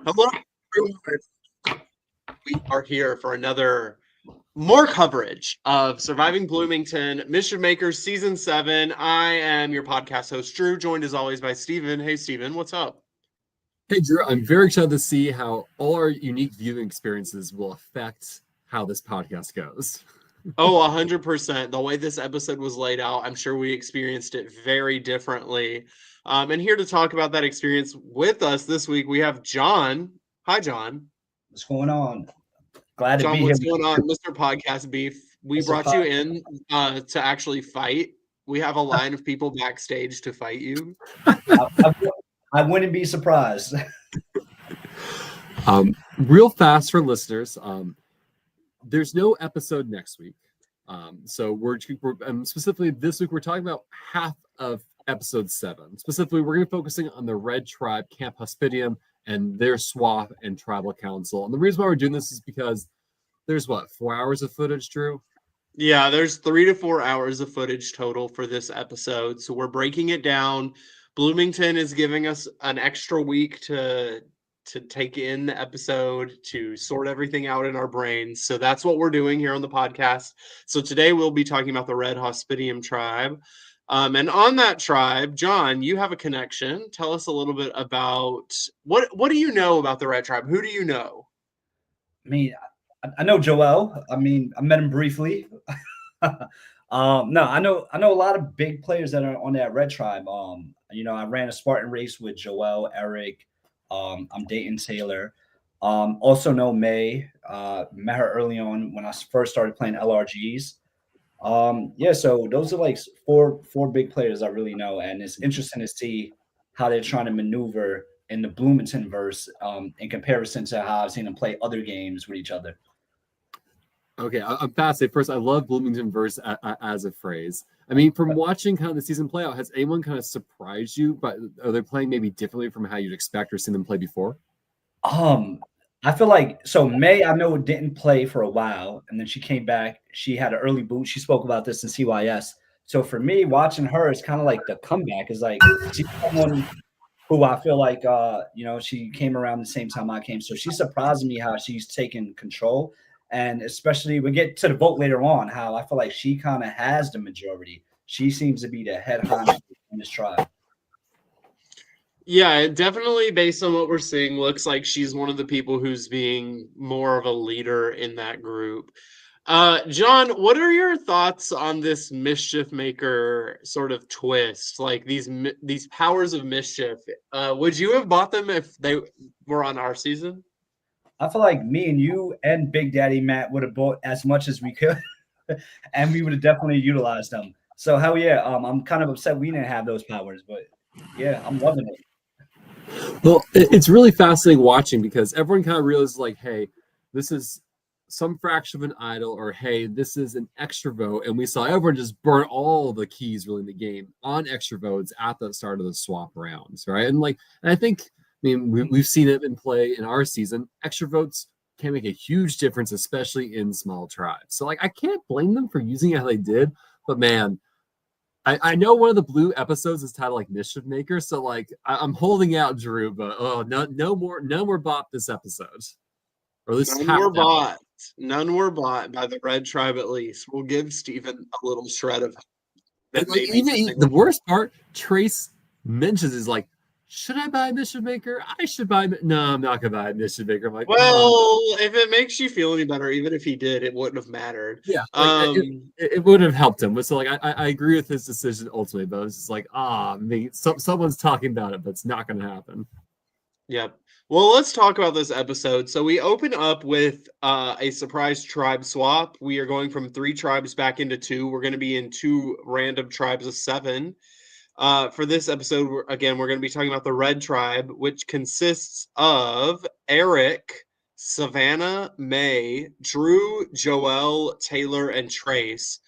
Hello, everyone. We are here for more coverage of Surviving Bloomington, Mischief Makers Season 7. I am your podcast host, Drew, joined as always by Steven. Hey, Steven, what's up? Hey, Drew, I'm very excited to see how all our unique viewing experiences will affect how this podcast goes. Oh, 100%. The way this episode was laid out, I'm sure we experienced it very differently. And here to talk about that experience with us this week, we have Jon. Hi, Jon. What's going on? Glad to Jon, be here. what's going on, Mr. Podcast Beef? We Mr. brought you in to actually fight. We have a line of people backstage to fight you. I wouldn't be surprised. Real fast for listeners, there's no episode next week. So we're specifically this week, we're talking about half of episode 7. Specifically, we're going to be focusing on the Red Tribe Camp Hospitium and their swap and tribal council. And the reason why we're doing this is because there's 4 hours of footage, Drew? Yeah, there's 3 to 4 hours of footage total for this episode. So we're breaking it down. Bloomington is giving us an extra week to take in the episode, to sort everything out in our brains. So that's what we're doing here on the podcast. So today we'll be talking about the Red Hospitium tribe. And on that tribe, Jon, you have a connection. Tell us a little bit about what do you know about the Red Tribe? Who do you know? I mean, I know Joel. I mean, I met him briefly. No, I know a lot of big players that are on that Red Tribe. I ran a Spartan race with Joel, Eric. I'm dating Taylor. Also know May. Met her early on when I first started playing LRGs. So those are like four big players I really know, and it's interesting to see how they're trying to maneuver in the Bloomington verse in comparison to how I've seen them play other games with each other. Okay, I'm fascinated. First, I love Bloomington verse as a phrase. I mean, from watching kind of the season play out, has anyone kind of surprised you? But are they playing maybe differently from how you'd expect or seen them play before? I feel like May, I know, didn't play for a while, and then she came back. She had an early boot. She spoke about this in CYS. So for me, watching her, it's kind of like the comeback is like she's someone who I feel like she came around the same time I came. So she surprised me how she's taken control. And especially we get to the vote later on, how I feel like she kind of has the majority. She seems to be the head honcho in this tribe. Yeah, definitely based on what we're seeing, looks like she's one of the people who's being more of a leader in that group. Jon, what are your thoughts on this Mischief Maker sort of twist? Like these powers of mischief. Would you have bought them if they were on our season? I feel like me and you and Big Daddy Matt would have bought as much as we could, and we would have definitely utilized them. So hell yeah, I'm kind of upset we didn't have those powers, but yeah, I'm loving it. Well, it's really fascinating watching because everyone kind of realizes like, hey, this is some fraction of an idol, or hey, this is an extra vote, and we saw everyone just burn all the keys really in the game on extra votes at the start of the swap rounds, right? And I think. I mean, we've seen it in play in our season. Extra votes can make a huge difference, especially in small tribes. So, I can't blame them for using it how they did. But man, I know one of the blue episodes is titled like Mischief Makers. So, I'm holding out, Drew. But no more bot this episode, or at least none were bought. None were bought by the Red Tribe. At least we'll give Steven a little shred of. Even the worst part, Trace mentions is like, should I buy a Mischief Maker? I should buy. No, I'm not gonna buy a Mischief Maker. I'm like, well, if it makes you feel any better, even if he did, it wouldn't have mattered. Yeah, it would have helped him. But so, I agree with his decision ultimately. But it's just like, someone's talking about it, but it's not gonna happen. Yep. Well, let's talk about this episode. So we open up with a surprise tribe swap. We are going from 3 tribes back into 2. We're going to be in 2 random tribes of 7. For this episode, we're going to be talking about the Red Tribe, which consists of Eric, Savannah, May, Drew, Joel, Taylor, and Trace.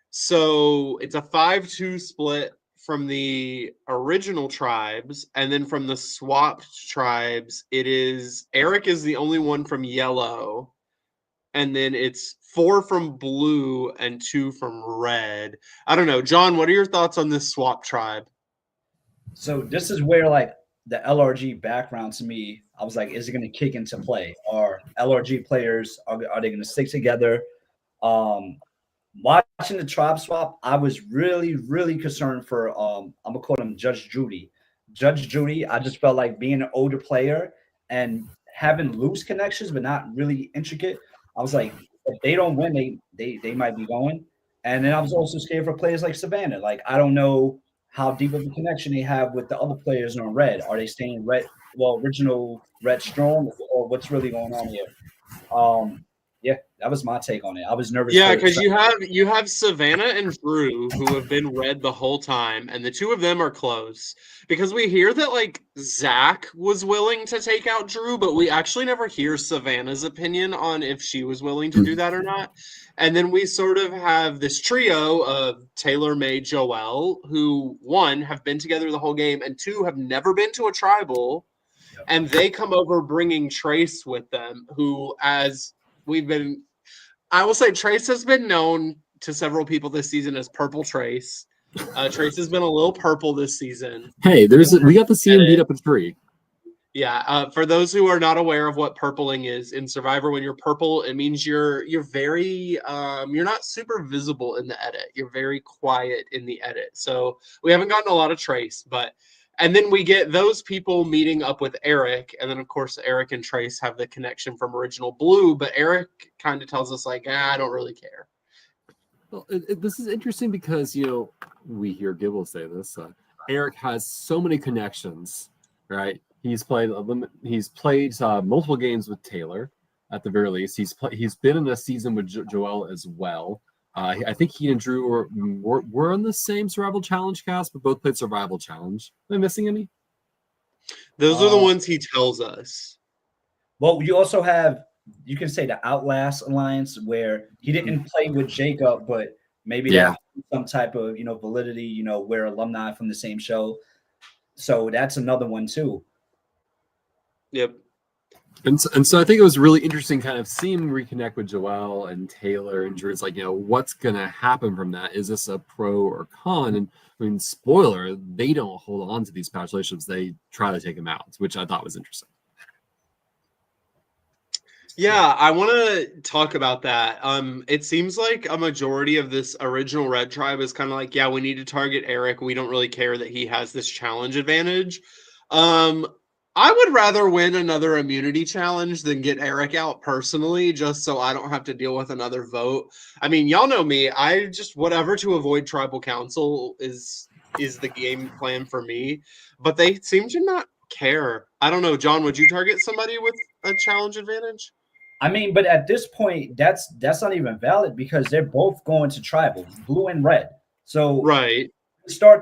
So it's a 5-2 split from the original tribes, and then from the swapped tribes, Eric is the only one from yellow, and then it's 4 from blue and 2 from red. I don't know. Jon, what are your thoughts on this swap tribe? So this is where the LRG background to me I was like, is it going to kick into play? Are LRG players, are they going to stick together? Watching the tribe swap, I was really, really concerned for I'm gonna call him Judge Judy. Judge Judy, I just felt like being an older player and having loose connections, but not really intricate. I was like, if they don't win, they might be going. And then I was also scared for players like Savannah. Like, I don't know how deep of a connection they have with the other players on red. Are they staying red? Well, original red strong, or what's really going on here? Yeah, that was my take on it. I was nervous. Yeah, because you have Savannah and Drew who have been red the whole time, and the two of them are close. Because we hear that like Zach was willing to take out Drew, but we actually never hear Savannah's opinion on if she was willing to do that or not. And then we sort of have this trio of Taylor, May, Joelle, who one have been together the whole game, and two have never been to a tribal, and they come over bringing Trace with them, who as I will say Trace has been known to several people this season as Purple Trace. Trace has been a little purple this season. Hey, we got to see him beat up a tree. Yeah, for those who are not aware of what purpling is in Survivor, when you're purple, it means you're very you're not super visible in the edit. You're very quiet in the edit. So we haven't gotten a lot of Trace, and then we get those people meeting up with Eric. And then, of course, Eric and Trace have the connection from Original Blue. But Eric kind of tells us, like, I don't really care. Well, this is interesting because, we hear Gibble say this. Eric has so many connections, right? He's played multiple games with Taylor, at the very least. He's been in a season with Joelle as well. I think he and Drew were on the same Survival Challenge cast, but both played Survival Challenge. Am I missing any? Those are the ones he tells us. Well, you also have, you can say the Outlast Alliance, where he didn't play with Jacob, but maybe that some type of, validity, we're alumni from the same show. So that's another one too. Yep. And so I think it was really interesting kind of seeing him reconnect with Joelle and Taylor and Drew. It's like, what's going to happen from that? Is this a pro or con? And I mean, spoiler, they don't hold on to these past relationships. They try to take them out, which I thought was interesting. Yeah, I want to talk about that. It seems like a majority of this original Red Tribe is kind of like, yeah, we need to target Eric. We don't really care that he has this challenge advantage. I would rather win another immunity challenge than get Eric out personally, just so I don't have to deal with another vote. I mean, y'all know me. I just whatever to avoid tribal council is the game plan for me. But they seem to not care. I don't know, John. Would you target somebody with a challenge advantage? I mean, but at this point, that's not even valid because they're both going to tribal, blue and red. So right, we start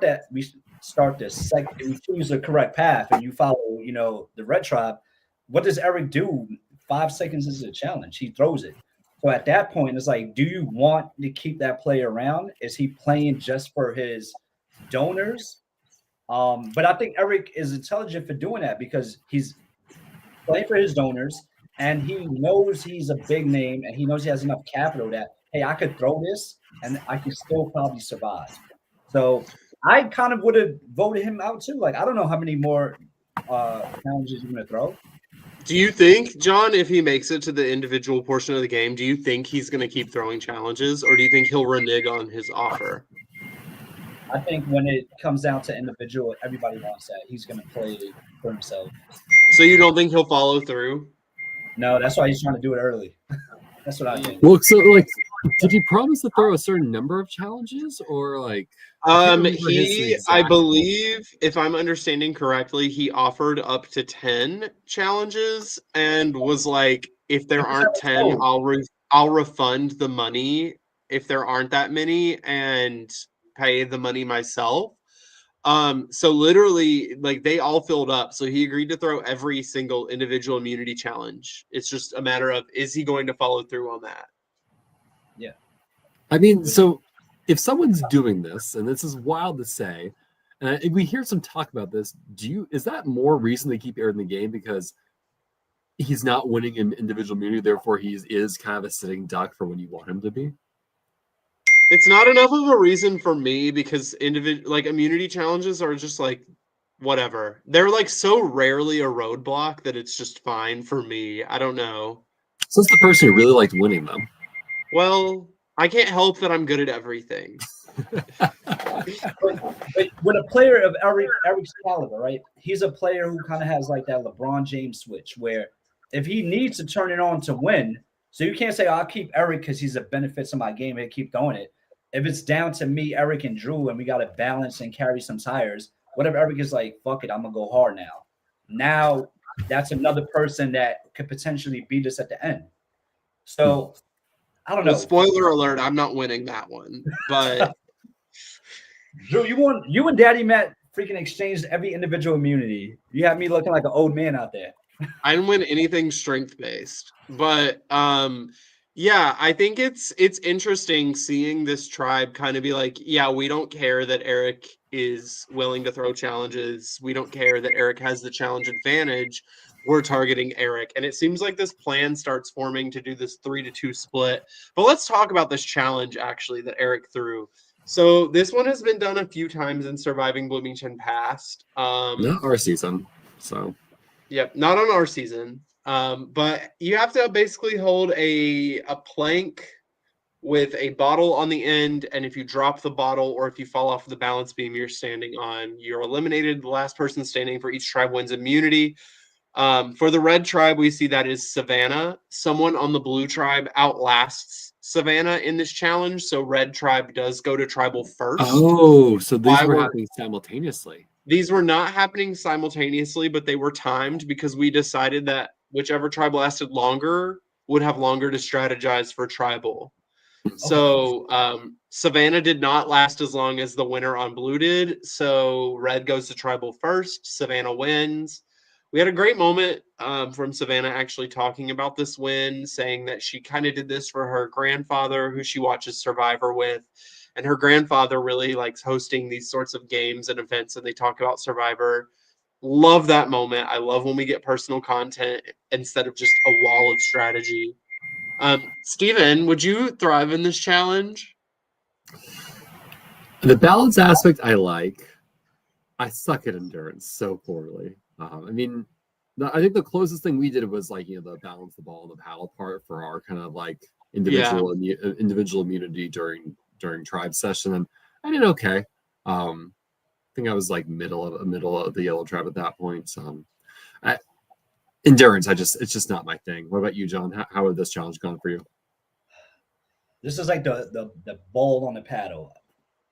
this second. We choose the correct path, and you follow, the red tribe. What does Eric do? 5 seconds is a challenge. He throws it. So at that point, it's like, do you want to keep that player around? Is he playing just for his donors? But I think Eric is intelligent for doing that because he's playing for his donors. And he knows he's a big name, and he knows he has enough capital that, hey, I could throw this, and I can still probably survive. So I kind of would have voted him out too. Like, I don't know how many more challenges you're going to throw. Do you think, John, if he makes it to the individual portion of the game, do you think he's going to keep throwing challenges, or do you think he'll renege on his offer? I think when it comes down to individual, everybody wants that. He's going to play for himself. So you don't think he'll follow through? No, that's why he's trying to do it early. That's what I think. Well, so did he promise to throw a certain number of challenges, or like? I believe, if I'm understanding correctly, he offered up to 10 challenges and was like, if there aren't 10, I'll refund the money if there aren't that many and pay the money myself. So literally, like, they all filled up. So he agreed to throw every single individual immunity challenge. It's just a matter of, is he going to follow through on that? Yeah. I mean, so if someone's doing this, and this is wild to say, and we hear some talk about this, is that more reason to keep Eric in the game because he's not winning in individual immunity, therefore he is kind of a sitting duck for when you want him to be? It's not enough of a reason for me because immunity challenges are just like whatever. They're like so rarely a roadblock that it's just fine for me. I don't know. So it's the person who really liked winning them. Well, I can't help that I'm good at everything. But with a player of Eric's caliber, right? He's a player who kind of has like that LeBron James switch, where if he needs to turn it on to win, so you can't say, I'll keep Eric because he's a benefit to my game and keep doing it. If it's down to me, Eric, and Drew, and we got to balance and carry some tires, whatever Eric is like, fuck it, I'm gonna go hard now. Now that's another person that could potentially beat us at the end. So I don't know. Well, spoiler alert, I'm not winning that one. But Drew, you and Daddy Matt freaking exchanged every individual immunity. You have me looking like an old man out there. I didn't win anything strength based. But yeah, I think it's interesting seeing this tribe kind of be like, yeah, we don't care that Eric is willing to throw challenges. We don't care that Eric has the challenge advantage. We're targeting Eric. And it seems like this plan starts forming to do this 3-2 split. But let's talk about this challenge actually that Eric threw. So this one has been done a few times in Surviving Bloomington past. Not our season. So Yep, not on our season. But you have to basically hold a plank with a bottle on the end, and if you drop the bottle or if you fall off the balance beam you're standing on, you're eliminated. The last person standing for each tribe wins immunity. For the red tribe, we see that is Savannah. Someone on the blue tribe outlasts Savannah in this challenge, so red tribe does go to tribal first. Oh, so these were happening simultaneously. These were not happening simultaneously, but they were timed because we decided that whichever tribe lasted longer would have longer to strategize for tribal. So Savannah did not last as long as the winner on blue did. So red goes to tribal first. Savannah wins. We had a great moment from Savannah actually talking about this win, saying that she kind of did this for her grandfather, who she watches Survivor with. And her grandfather really likes hosting these sorts of games and events, and they talk about Survivor. Love that moment. I love when we get personal content instead of just a wall of strategy. Steven, would you thrive in this challenge? The balance aspect I like. I suck at endurance so poorly. I mean, I think the closest thing we did was like, the balance the ball and the paddle part for our kind of like individual immunity during tribe session, and I did okay. I think I was like middle of the yellow tribe at that point. Endurance, it's just not my thing. What about you, John? How would this challenge gone for you? This is like the ball on the paddle.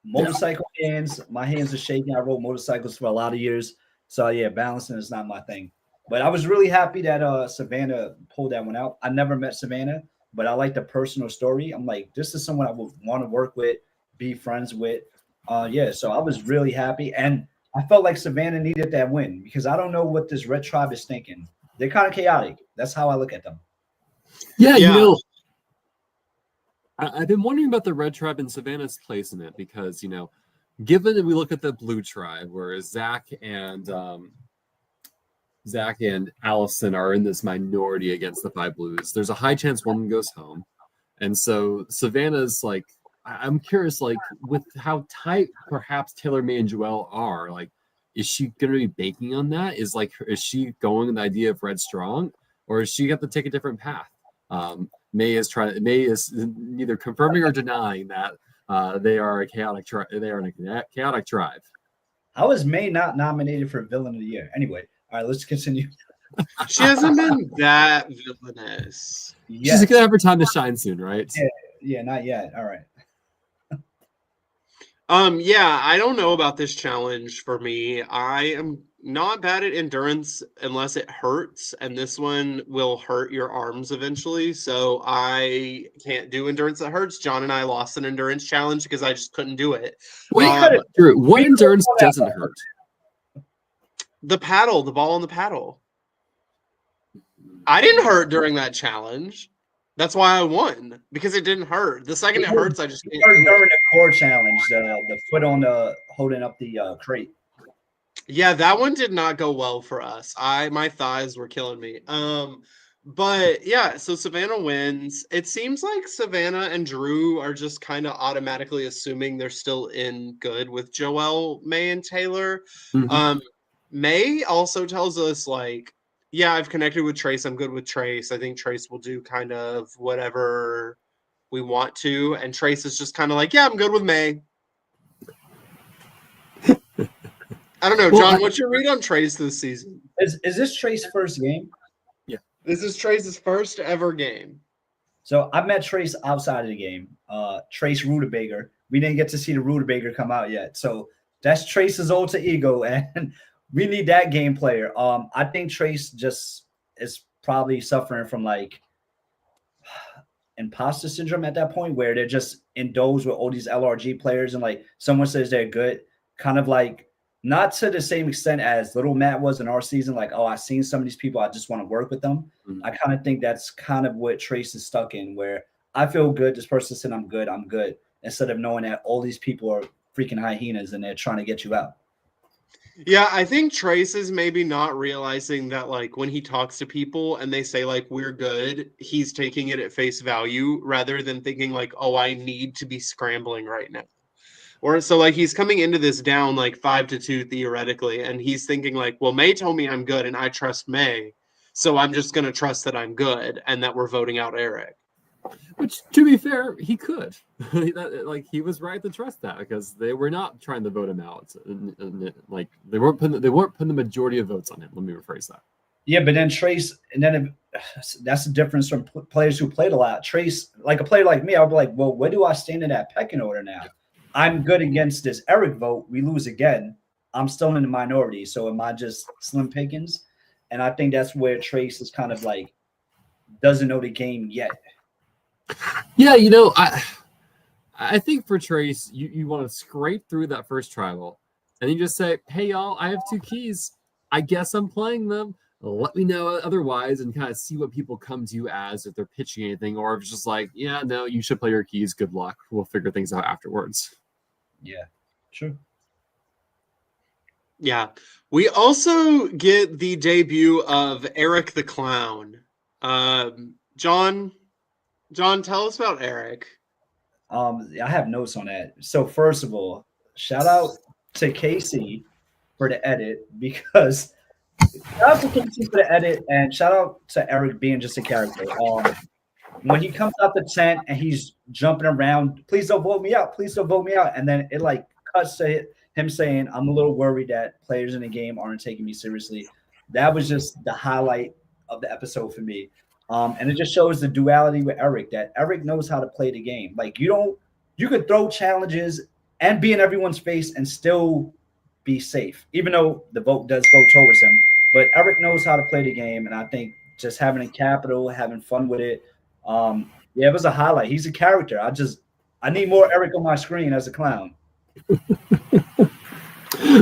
Motorcycle hands. My hands are shaking. I rode motorcycles for a lot of years. So yeah, balancing is not my thing. But I was really happy that Savannah pulled that one out. I never met Savannah, but I like the personal story. I'm like, this is someone I would want to work with, be friends with. So I was really happy. And I felt like Savannah needed that win because I don't know what this red tribe is thinking. They're kind of chaotic. That's how I look at them. Yeah. I've been wondering about the red tribe and Savannah's place in it because, given that we look at the blue tribe where Zach and Allison are in this minority against the 5 blues, there's a high chance one goes home. And so Savannah's like, I'm curious, like with how tight perhaps Taylor, May, and Joelle are, like, is she going to be banking on that? Is she going with the idea of red strong, or is she got to take a different path? May is neither confirming or denying that they are a chaotic tribe. They are a chaotic tribe. How is May not nominated for Villain of the Year? Anyway, all right, let's continue. She hasn't been that villainous. Yes. She's gonna have her time to shine soon, right? Yeah, not yet. All right. I don't know about this challenge for me. I am not bad at endurance unless it hurts, and this one will hurt your arms eventually. So I can't do endurance that hurts. John and I lost an endurance challenge because I just couldn't do it. Drew, what endurance doesn't hurt? The paddle, the ball on the paddle. I didn't hurt during that challenge. That's why I won, because it didn't hurt. The second it hurts, I just can't do it. During the core challenge, the foot on the holding up the crate. Yeah, that one did not go well for us. My thighs were killing me. But yeah, so Savannah wins. It seems like Savannah and Drew are just kind of automatically assuming they're still in good with Joelle, May, and Taylor. Mm-hmm. May also tells us, like, yeah, I've connected with Trace. I'm good with Trace. I think Trace will do kind of whatever we want to. And Trace is just kind of like, yeah, I'm good with May. I don't know, John, what's your read on Trace this season? Is this Trace's first game? Yeah. This is Trace's first ever game. So I met Trace outside of the game. Trace Rutabaga. We didn't get to see the Rutabaga come out yet. So that's Trace's alter ego, and we need that game player. I think Trace just is probably suffering from like imposter syndrome at that point, where they're just indulged with all these LRG players, and like someone says they're good, kind of like not to the same extent as Little Matt was in our season. Like, oh, I've seen some of these people, I just want to work with them. I kind of think that's kind of what Trace is stuck in, where I feel good. This person said I'm good, instead of knowing that all these people are freaking hyenas and they're trying to get you out. Yeah, I think Trace is maybe not realizing that, like, when he talks to people and they say, like, we're good, he's taking it at face value rather than thinking, like, oh, I need to be scrambling right now. Or so, like, he's coming into this down, like, 5-2 theoretically, and he's thinking, like, well, May told me I'm good and I trust May, so I'm just going to trust that I'm good and that we're voting out Eric. Which, to be fair, he could. Like, he was right to trust that, because they were not trying to vote him out. Like, they weren't putting the majority of votes on him. Let me rephrase that. Yeah, but then Trace, and then that's the difference from players who played a lot. Trace, like a player like me, I'll be like, well, where do I stand in that pecking order now? I'm good against this Eric vote. We lose again. I'm still in the minority. So am I just slim pickings? And I think that's where Trace is kind of like doesn't know the game yet. Yeah, I think for Trace, you want to scrape through that first tribal, and you just say, hey, y'all, I have 2 keys. I guess I'm playing them. Let me know otherwise, and kind of see what people come to you as, if they're pitching anything, or if it's just like, yeah, no, you should play your keys. Good luck. We'll figure things out afterwards. Yeah, sure. Yeah. We also get the debut of Eric the Clown. John, tell us about Eric. I have notes on that. So first of all, shout out to Casey for the edit, because shout out to Casey for the edit, and shout out to Eric being just a character. When he comes out the tent and he's jumping around, please don't vote me out, please don't vote me out, and then it like cuts to him saying, I'm a little worried that players in the game aren't taking me seriously. That was just the highlight of the episode for me. And it just shows the duality with Eric, that Eric knows how to play the game. Like, you could throw challenges and be in everyone's face and still be safe, even though the vote does go towards him. But Eric knows how to play the game, and I think just having a capital, having fun with it, yeah, it was a highlight. He's a character. I need more Eric on my screen as a clown.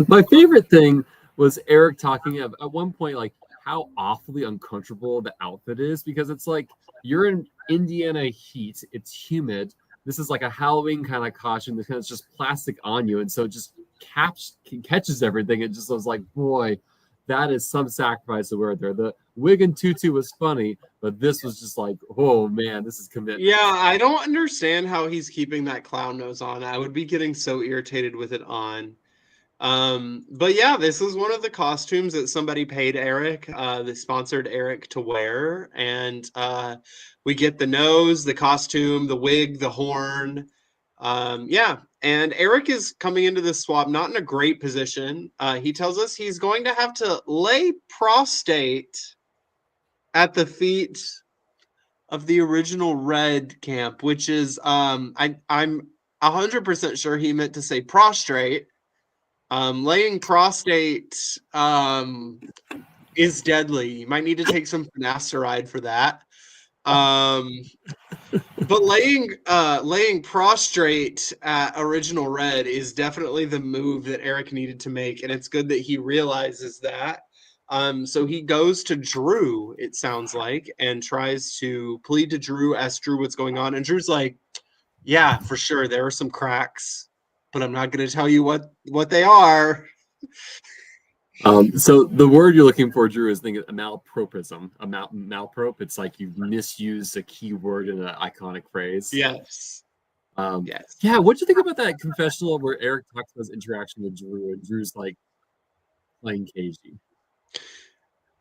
My favorite thing was Eric talking at one point, like, how awfully uncomfortable the outfit is, because it's like you're in Indiana heat, it's humid. This is like a Halloween kind of costume that kind of just plastic on you, and so it just catches everything. It just was like, boy, that is some sacrifice to wear there. The wig and tutu was funny, but this was just like, oh man, this is commitment. Yeah, I don't understand how he's keeping that clown nose on. I would be getting so irritated with it on. But yeah, this is one of the costumes that somebody paid Eric. They sponsored Eric to wear, and we get the nose, the costume, the wig, the horn. Yeah, and Eric is coming into this swap not in a great position. He tells us he's going to have to lay prostrate at the feet of the original Red camp, which is I'm 100% sure he meant to say prostrate. Laying prostrate is deadly. You might need to take some finasteride for that. But laying prostrate at Original Red is definitely the move that Eric needed to make, and it's good that he realizes that. So he goes to Drew, it sounds like, and tries to plead to Drew, ask Drew what's going on, and Drew's like, yeah, for sure, there are some cracks, but I'm not going to tell you what they are. So the word you're looking for, Drew, is thinking a malapropism. A malprop. It's like you've misused a key word in an iconic phrase. Yes. Yes. Yeah. What'd you think about that confessional where Eric talks about his interaction with Drew, and Drew's like, playing cagey.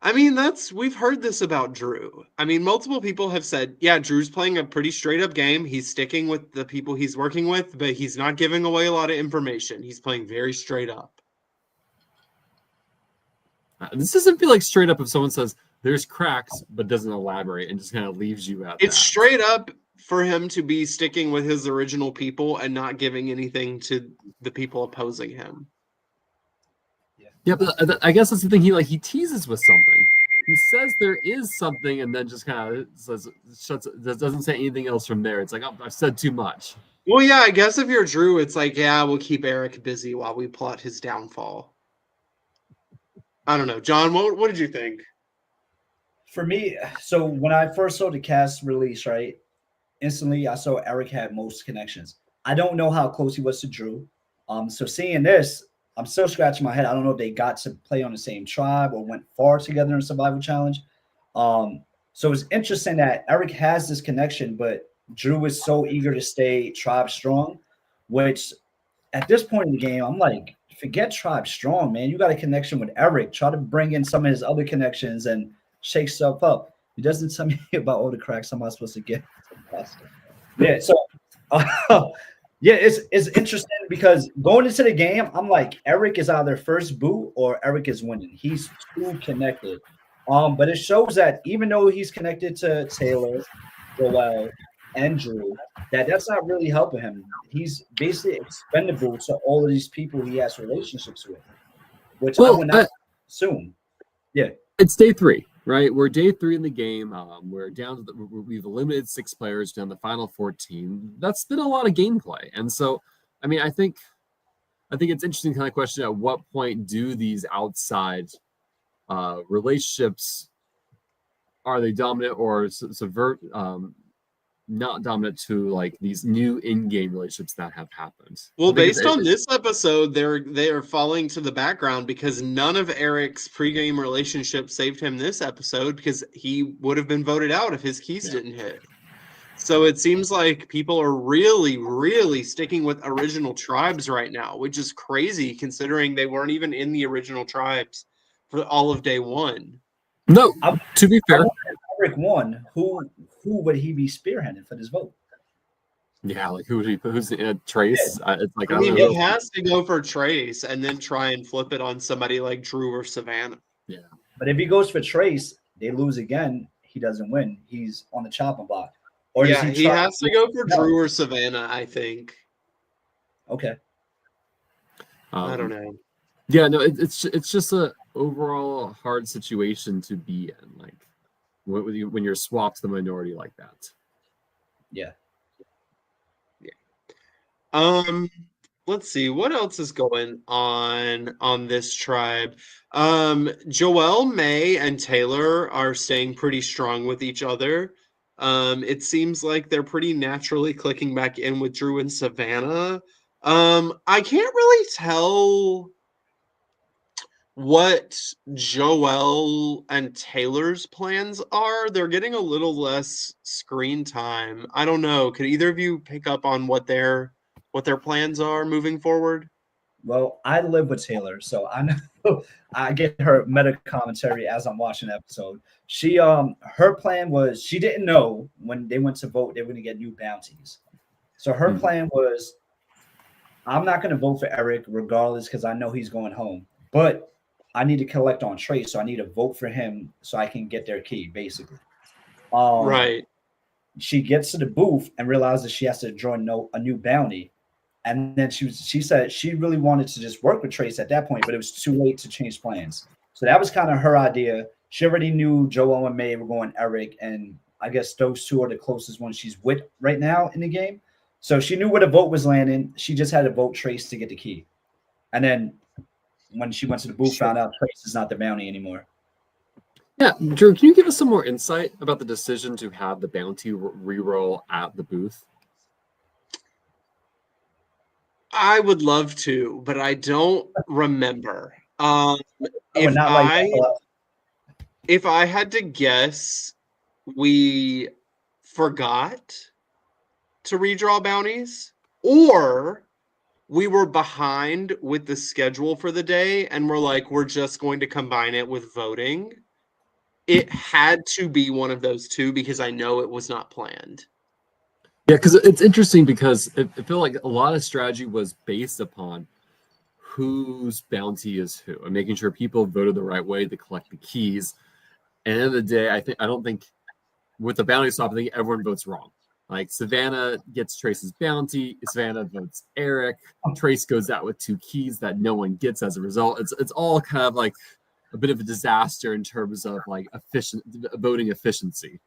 I mean, we've heard this about Drew. I mean, multiple people have said, yeah, Drew's playing a pretty straight up game. He's sticking with the people he's working with, but he's not giving away a lot of information. He's playing very straight up. This doesn't feel like straight up if someone says there's cracks, but doesn't elaborate and just kind of leaves you at It's that. straight up for him to be sticking with his original people and not giving anything to the people opposing him. Yeah, but I guess that's the thing. He teases with something. He says there is something, and then just kind of doesn't say anything else from there. It's like, oh, I've said too much. Well, yeah, I guess if you're Drew, it's like, yeah, we'll keep Eric busy while we plot his downfall. I don't know, John. What did you think? For me, so when I first saw the cast release, right, instantly I saw Eric had most connections. I don't know how close he was to Drew. So seeing this, I'm still scratching my head. I don't know if they got to play on the same tribe or went far together in Survival Challenge. So it's interesting that Eric has this connection, but Drew is so eager to stay tribe strong, which at this point in the game, I'm like, forget tribe strong, man. You got a connection with Eric. Try to bring in some of his other connections and shake stuff up. He doesn't tell me about all the cracks I'm not supposed to get. Yeah, so yeah, it's interesting because going into the game, I'm like, Eric is either first boot or Eric is winning. He's too connected. But it shows that even though he's connected to Taylor, Joel, and Drew, that's not really helping him. He's basically expendable to all of these people he has relationships with, which I would not assume. Yeah. It's day 3, right? We're day 3 in the game. We're down to we've eliminated 6 players down the final 14. That's been a lot of gameplay. And so, I mean, I think it's interesting kind of question at what point do these outside relationships, are they dominant or subvert not dominant to like these new in-game relationships that have happened? Well, based on this episode, they are falling to the background because none of Eric's pregame relationships saved him this episode because he would have been voted out if his keys didn't hit. So it seems like people are really, really sticking with original tribes right now, which is crazy considering they weren't even in the original tribes for all of day 1. No, to be fair, Eric won. Who would he be spearheading for this vote? Yeah, like who's Trace? It's like I mean, he has to go for Trace and then try and flip it on somebody like Drew or Savannah. Yeah, but if he goes for Trace, they lose again. He doesn't win. He's on the chopping block. Or yeah, he has to go for Drew or Savannah, I think. Okay. I don't know. Yeah, no, it's just a overall hard situation to be in, like when you're swapped to the minority like that. Yeah. Let's see what else is going on this tribe. Joel, May, and Taylor are staying pretty strong with each other. It seems like they're pretty naturally clicking back in with Drew and Savannah. I can't really tell what Joel and Taylor's plans are. They're getting a little less screen time. I don't know. Could either of you pick up on what their plans are moving forward? Well, I live with Taylor, so I know I get her meta commentary as I'm watching the episode. She her plan was she didn't know when they went to vote they were gonna get new bounties. So her plan was, I'm not gonna vote for Eric regardless because I know he's going home. But I need to collect on Trace, so I need to vote for him so I can get their key, basically. Right. She gets to the booth and realizes she has to join a new bounty. And then she said she really wanted to just work with Trace at that point, but it was too late to change plans. So that was kind of her idea. She already knew Joel and May were going Eric, and I guess those two are the closest ones she's with right now in the game. So she knew where the vote was landing. She just had to vote Trace to get the key. And then when she went to the booth, found out Trace is not the bounty anymore. Yeah, Drew, can you give us some more insight about the decision to have the bounty reroll at the booth? I would love to, but I don't remember. If I had to guess, we forgot to redraw bounties, or we were behind with the schedule for the day, and we're like, we're just going to combine it with voting. It had to be one of those two because I know it was not planned. Yeah, because it's interesting because I feel like a lot of strategy was based upon whose bounty is who and making sure people voted the right way to collect the keys. And at the end of the day, I don't think with the bounty swap, I think everyone votes wrong. Like Savannah gets Trace's bounty, Savannah votes Eric, Trace goes out with 2 keys that no one gets as a result. It's all kind of like a bit of a disaster in terms of like voting efficiency.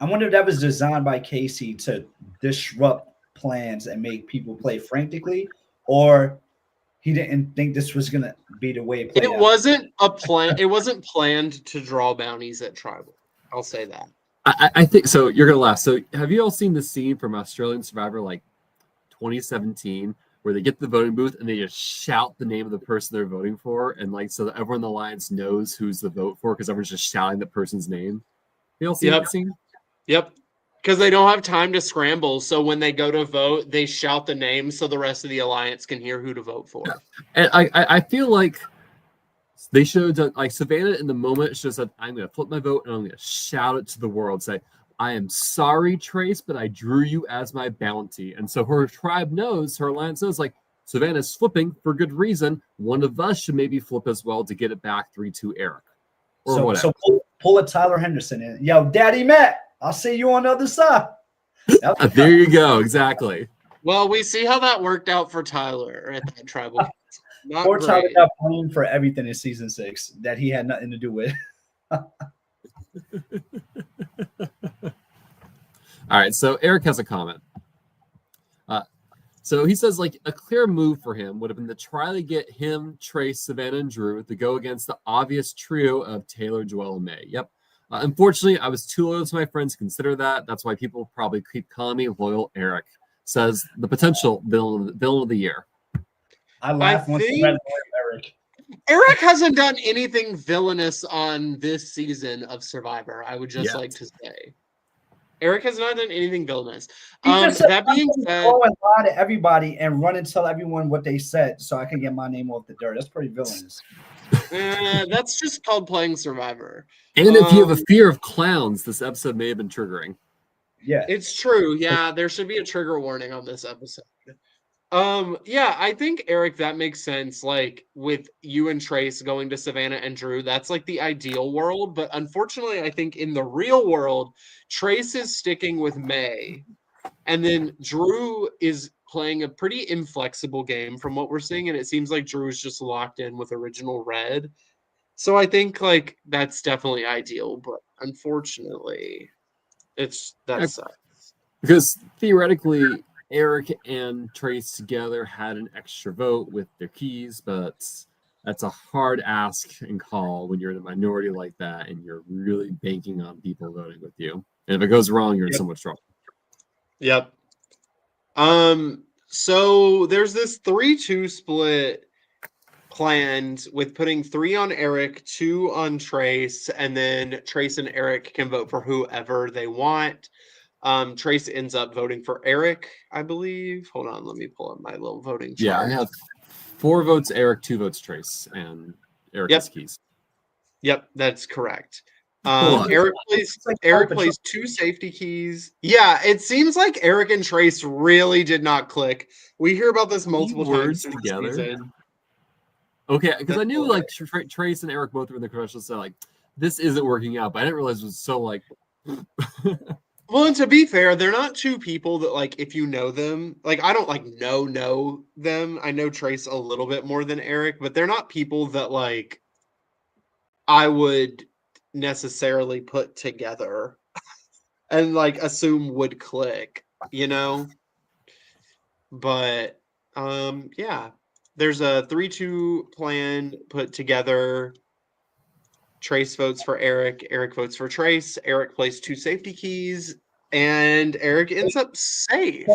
I wonder if that was designed by Casey to disrupt plans and make people play frantically, or he didn't think this was gonna be the way it played out. Wasn't a plan. It wasn't planned to draw bounties at Tribal. I'll say that. I think so. You're gonna laugh. So have you all seen the scene from Australian Survivor like 2017 where they get to the voting booth and they just shout the name of the person they're voting for, and like so that everyone in the alliance knows who's the vote for because everyone's just shouting the person's name? You all see that scene? Yep. Because they don't have time to scramble. So when they go to vote, they shout the name so the rest of the alliance can hear who to vote for. And I feel like they should have done, like Savannah in the moment should have said, I'm going to flip my vote and I'm going to shout it to the world. Say, I am sorry, Trace, but I drew you as my bounty. And so her tribe knows, her alliance knows, like, Savannah's flipping for good reason. One of us should maybe flip as well to get it back 3-2 Eric. Or whatever. So pull a Tyler Henderson in. Yo, Daddy Matt, I'll see you on the other side. There you go. Exactly. Well, we see how that worked out for Tyler at that tribal. Poor Tyler got blamed for everything in season 6 that he had nothing to do with. All right. So Eric has a comment. So he says, like, a clear move for him would have been to try to get him, Trace, Savannah, and Drew to go against the obvious trio of Taylor, Joelle, and May. Yep. Unfortunately, I was too loyal to my friends to consider that. That's why people probably keep calling me Loyal Eric. Says the potential villain of the year. I laugh when Eric. Eric hasn't done anything villainous on this season of Survivor. I would just like to say. Eric has not done anything villainous. That being said, go and lie to everybody and run and tell everyone what they said so I can get my name off the dirt. That's pretty villainous. That's just called playing Survivor. And if you have a fear of clowns, this episode may have been triggering. Yeah, it's true. Yeah, there should be a trigger warning on this episode. Yeah, I think, Eric, that makes sense. Like, with you and Trace going to Savannah and Drew, that's like the ideal world. But unfortunately, I think in the real world, Trace is sticking with May. And then Drew is playing a pretty inflexible game from what we're seeing. And it seems like Drew is just locked in with original red. So I think, like, that's definitely ideal. But unfortunately, that sucks. Because theoretically, Eric and Trace together had an extra vote with their keys, but that's a hard ask and call when you're in a minority like that and you're really banking on people voting with you. And if it goes wrong, you're in so much trouble. Yep. So there's this 3-2 split planned with putting 3 on Eric, 2 on Trace, and then Trace and Eric can vote for whoever they want. Trace ends up voting for Eric, I believe. Hold on, let me pull up my little voting chart. Yeah, I have 4 votes Eric, 2 votes Trace, and Eric has keys. Yep, that's correct. Eric plays 2 safety keys. Yeah, it seems like Eric and Trace really did not click. We hear about this multiple times together. Okay, because I knew like Trace and Eric both were in the commercial, so like this isn't working out, but I didn't realize it was so like. Well, and to be fair, they're not 2 people that, like, if you know them, like, I don't, like, know them. I know Trace a little bit more than Eric, but they're not people that, like, I would necessarily put together and, like, assume would click, you know? But, yeah. There's a 3-2 plan put together. Trace votes for Eric. Eric votes for Trace. Eric plays 2 safety keys, and Eric ends up safe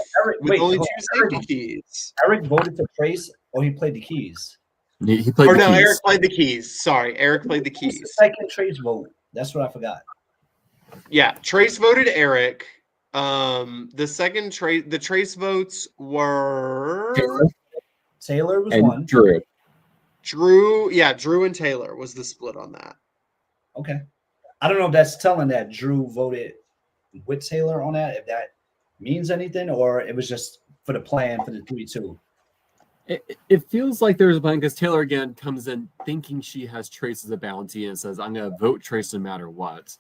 with only 2 safety keys. Eric voted for Trace, or he played the keys? He played the keys. Eric played the keys. Sorry, Eric played the keys. The second Trace vote. That's what I forgot. Yeah, Trace voted Eric. The second the trace votes were Taylor was and one. Drew. Drew and Taylor was the split on that. Okay. I don't know if that's telling that Drew voted with Taylor on that, if that means anything, or it was just for the plan for the 3-2. It feels like there's a plan because Taylor again comes in thinking she has Trace as a bounty and says, I'm going to vote Trace no matter what.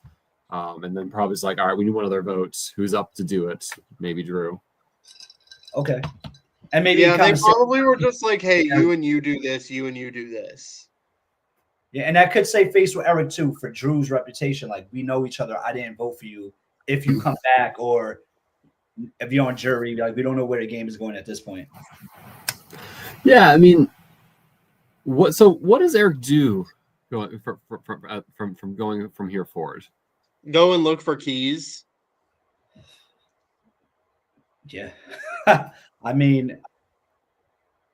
And then probably is like, all right, we need one other vote. Who's up to do it? Maybe Drew. Okay. And maybe they probably were just like, hey, you and you do this, you and you do this. Yeah, and that could save face with Eric too for Drew's reputation. Like, we know each other. I didn't vote for you. If you come back or if you're on jury, like, we don't know where the game is going at this point. Yeah, I mean, what does Eric do from going from here forward? Go and look for keys. Yeah. I mean,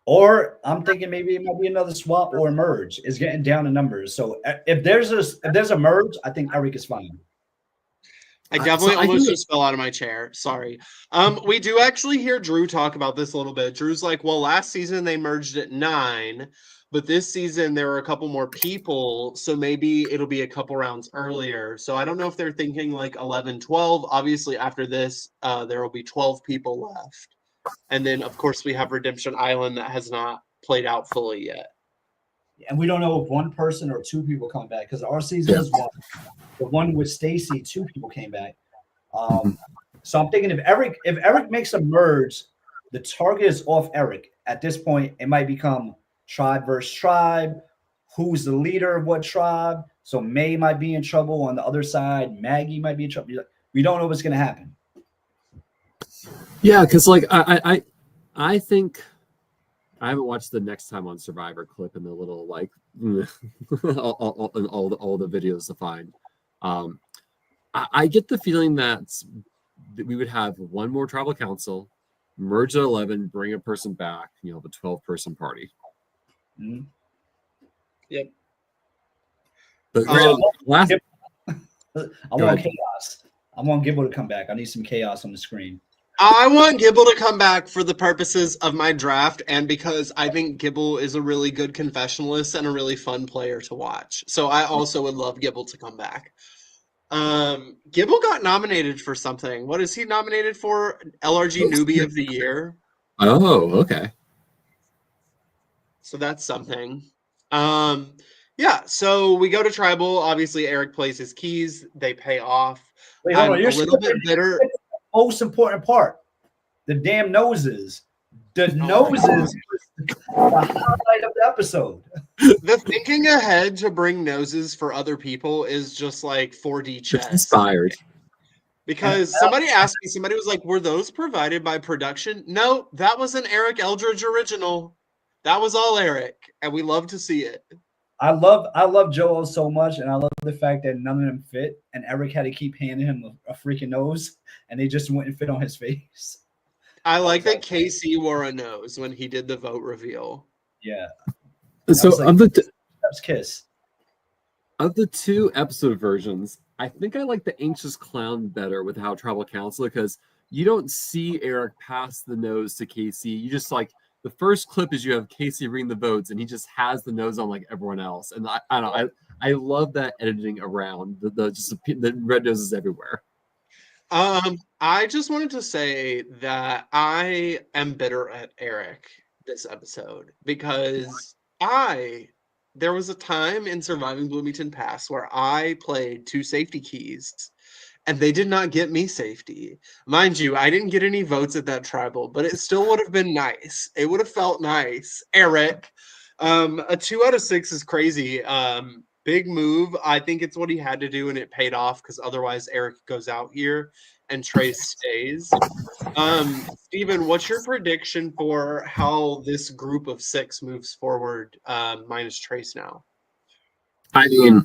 or I'm thinking maybe it might be another swap or a merge. Is getting down to numbers. So if there's a merge, I think Eric is fine. I definitely almost just fell out of my chair. Sorry. We do actually hear Drew talk about this a little bit. Drew's like, well, last season they merged at 9, but this season there were a couple more people, so maybe it'll be a couple rounds earlier. So I don't know if they're thinking like 11, 12. Obviously, after this, there will be 12 people left. And then, of course, we have Redemption Island that has not played out fully yet. And we don't know if one person or 2 people come back because our season is one. The one with Stacy, 2 people came back. So I'm thinking if Eric makes a merge, the target is off Eric. At this point, it might become tribe versus tribe. Who's the leader of what tribe? So May might be in trouble on the other side. Maggie might be in trouble. We don't know what's going to happen. Yeah, because like I think I haven't watched the Next Time on Survivor clip and the little like all the videos to find. I get the feeling that we would have one more tribal council, merge at 11, bring a person back, the 12-person party. Mm-hmm. Yep. But I want chaos. I want Gibble to come back. I need some chaos on the screen. I want Gibble to come back for the purposes of my draft and because I think Gibble is a really good confessionalist and a really fun player to watch. So I also would love Gibble to come back. Gibble got nominated for something. What is he nominated for? LRG Newbie of the Year. Oh, okay. So that's something. Yeah, so we go to Tribal. Obviously, Eric plays his keys. They pay off. Wait, hold on. You're a little bit bitter. Most important part, the damn noses. The noses was the highlight of the episode. The thinking ahead to bring noses for other people is just like 4D chess. Inspired. Because somebody asked me, somebody was like, were those provided by production? No, that was an Eric Eldridge original. That was all Eric, and we love to see it. I love Joel so much, and I love the fact that none of them fit, and Eric had to keep handing him a freaking nose, and they just wouldn't fit on his face. I like that KC wore a nose when he did the vote reveal. Yeah. So like, kiss. Of the 2 episode versions, I think I like the Anxious Clown better with how Tribal Council, because you don't see Eric pass the nose to KC. You just like the first clip is you have Casey reading the votes, and he just has the nose on like everyone else. And I don't know. I love that editing around the red noses everywhere. I just wanted to say that I am bitter at Eric this episode because there was a time in Surviving Bloomington Pass where I played 2 safety keys. And they did not get me safety. Mind you, I didn't get any votes at that tribal, but it still would have been nice. It would have felt nice. Eric, a 2 out of 6 is crazy. Big move. I think it's what he had to do, and it paid off because otherwise Eric goes out here and Trace stays. Steven, what's your prediction for how this group of 6 moves forward, minus Trace now? I mean,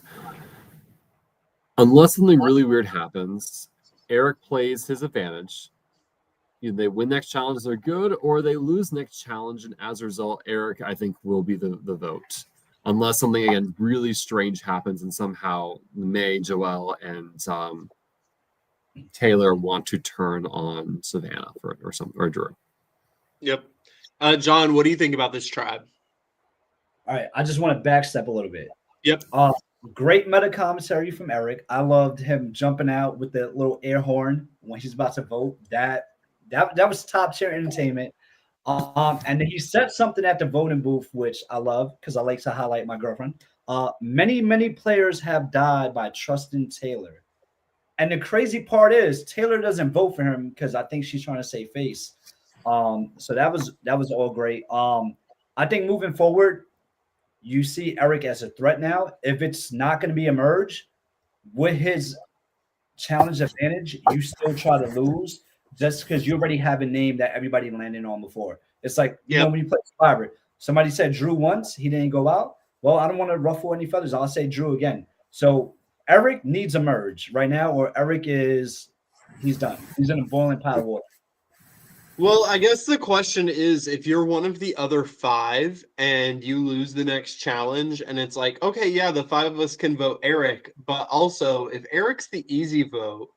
unless something really weird happens, Eric plays his advantage. Either they win next challenge, they're good, or they lose next challenge, and as a result, Eric, I think, will be the vote. Unless something, again, really strange happens and somehow May, Joelle, and Taylor want to turn on Savannah or Drew. Yep. John, what do you think about this tribe? All right, I just want to backstep a little bit. Yep. Great meta commentary from Eric. I loved him jumping out with the little air horn when he's about to vote. That was top tier entertainment. And then he said something at the voting booth, which I love because I like to highlight my girlfriend. Many players have died by trusting Taylor. And the crazy part is Taylor doesn't vote for him because I think she's trying to save face. So that was all great. I think moving forward, you see Eric as a threat now. If it's not going to be a merge, with his challenge advantage, you still try to lose just because you already have a name that everybody landed on before. It's like, you know, when you play Survivor, somebody said Drew once, he didn't go out. Well, I don't want to ruffle any feathers. I'll say Drew again. So Eric needs a merge right now, or Eric he's done. He's in a boiling pot of water. Well, I guess the question is, if you're one of the other 5 and you lose the next challenge, and it's like, okay, yeah, the 5 of us can vote Eric, but also if Eric's the easy vote,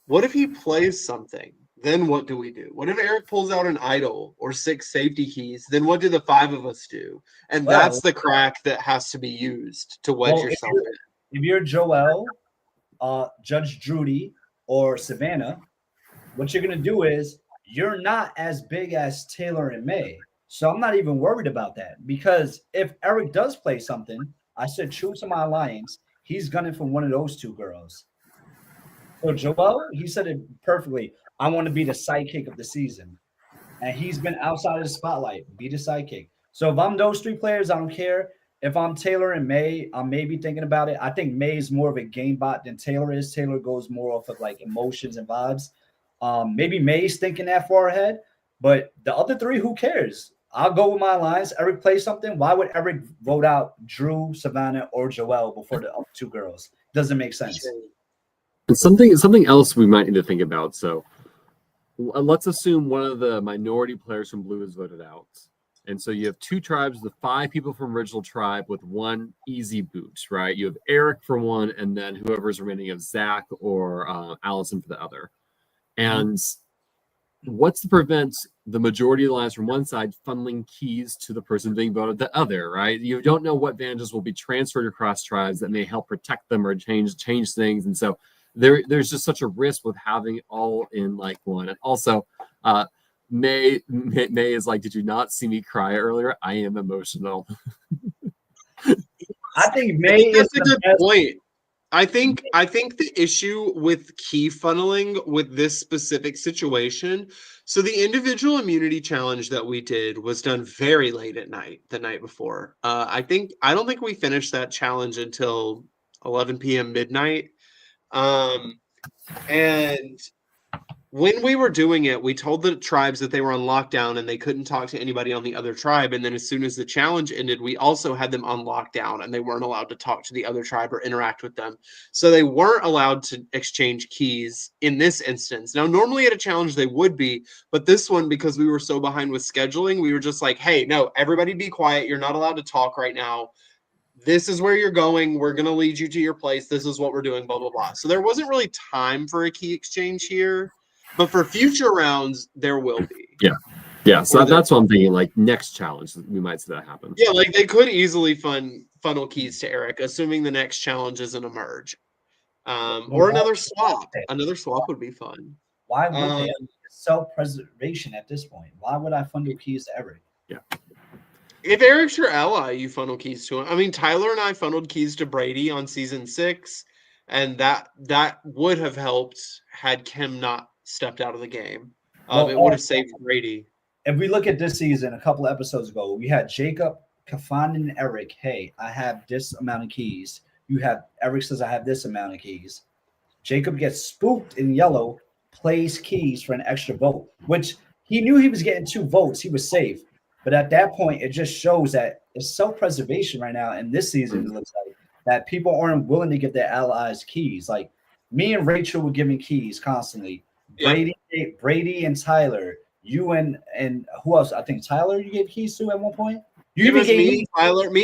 what if he plays something? Then what do we do? What if Eric pulls out an idol or 6 safety keys? Then what do the 5 of us do? And that's the crack that has to be used to wedge yourself in. If you're Joel, Judge Drudy, or Savannah, what you're going to do is you're not as big as Taylor and May. So I'm not even worried about that because if Eric does play something, I said true to my alliance, he's gunning for one of those 2 girls. So Joel, he said it perfectly. I want to be the sidekick of the season. And he's been outside of the spotlight. Be the sidekick. So if I'm those 3 players, I don't care. If I'm Taylor and May, I'm maybe thinking about it. I think May is more of a game bot than Taylor is. Taylor goes more off of like emotions and vibes. Maybe May's thinking that far ahead, but the other 3, who cares? I'll go with my alliance. Eric plays something. Why would Eric vote out Drew, Savannah, or Joelle before the other 2 girls? Doesn't make sense. And something else we might need to think about. So let's assume one of the minority players from Blue is voted out. And so you have 2 tribes, the 5 people from original tribe with 1 easy boot, right? You have Eric for one, and then whoever's remaining of Zach or Allison for the other. And what's to prevent the majority of the lines from one side funneling keys to the person being voted the other, right? You don't know what advantages will be transferred across tribes that may help protect them or change things. And so there's just such a risk with having all in like one. And also, May is like, did you not see me cry earlier? I am emotional. I think May is a good point. I think the issue with key funneling with this specific situation, so the individual immunity challenge that we did was done very late at night, the night before. I don't think we finished that challenge until 11 p.m. midnight. And when we were doing it, we told the tribes that they were on lockdown and they couldn't talk to anybody on the other tribe. And then as soon as the challenge ended, we also had them on lockdown and they weren't allowed to talk to the other tribe or interact with them. So they weren't allowed to exchange keys in this instance. Now, normally at a challenge, they would be, but this one, because we were so behind with scheduling, we were just like, hey, no, everybody be quiet. You're not allowed to talk right now. This is where you're going. We're going to lead you to your place. This is what we're doing, blah, blah, blah. So there wasn't really time for a key exchange here. But for future rounds, there will be. Yeah. So that's what I'm thinking. Like next challenge, we might see that happen. Yeah, like they could easily funnel keys to Eric, assuming the next challenge isn't a merge, or another swap. Another swap would be fun. Why would they? Self-preservation at this point. Why would I funnel keys to Eric? Yeah. If Eric's your ally, you funnel keys to him. I mean, Tyler and I funneled keys to Brady on season 6, and that would have helped had Kim not stepped out of the game. It would have saved Brady. If we look at this season, a couple of episodes ago, we had Jacob, Kafan, and Eric. Hey, I have this amount of keys. Eric says I have this amount of keys. Jacob gets spooked in yellow, plays keys for an extra vote, which he knew he was getting 2 votes. He was safe. But at that point, it just shows that it's self-preservation right now. And this season, it looks like that people aren't willing to give their allies keys. Like me and Rachel were giving keys constantly. Brady and Tyler, you and who else? I think Tyler you gave keys to at one point. You It even was gave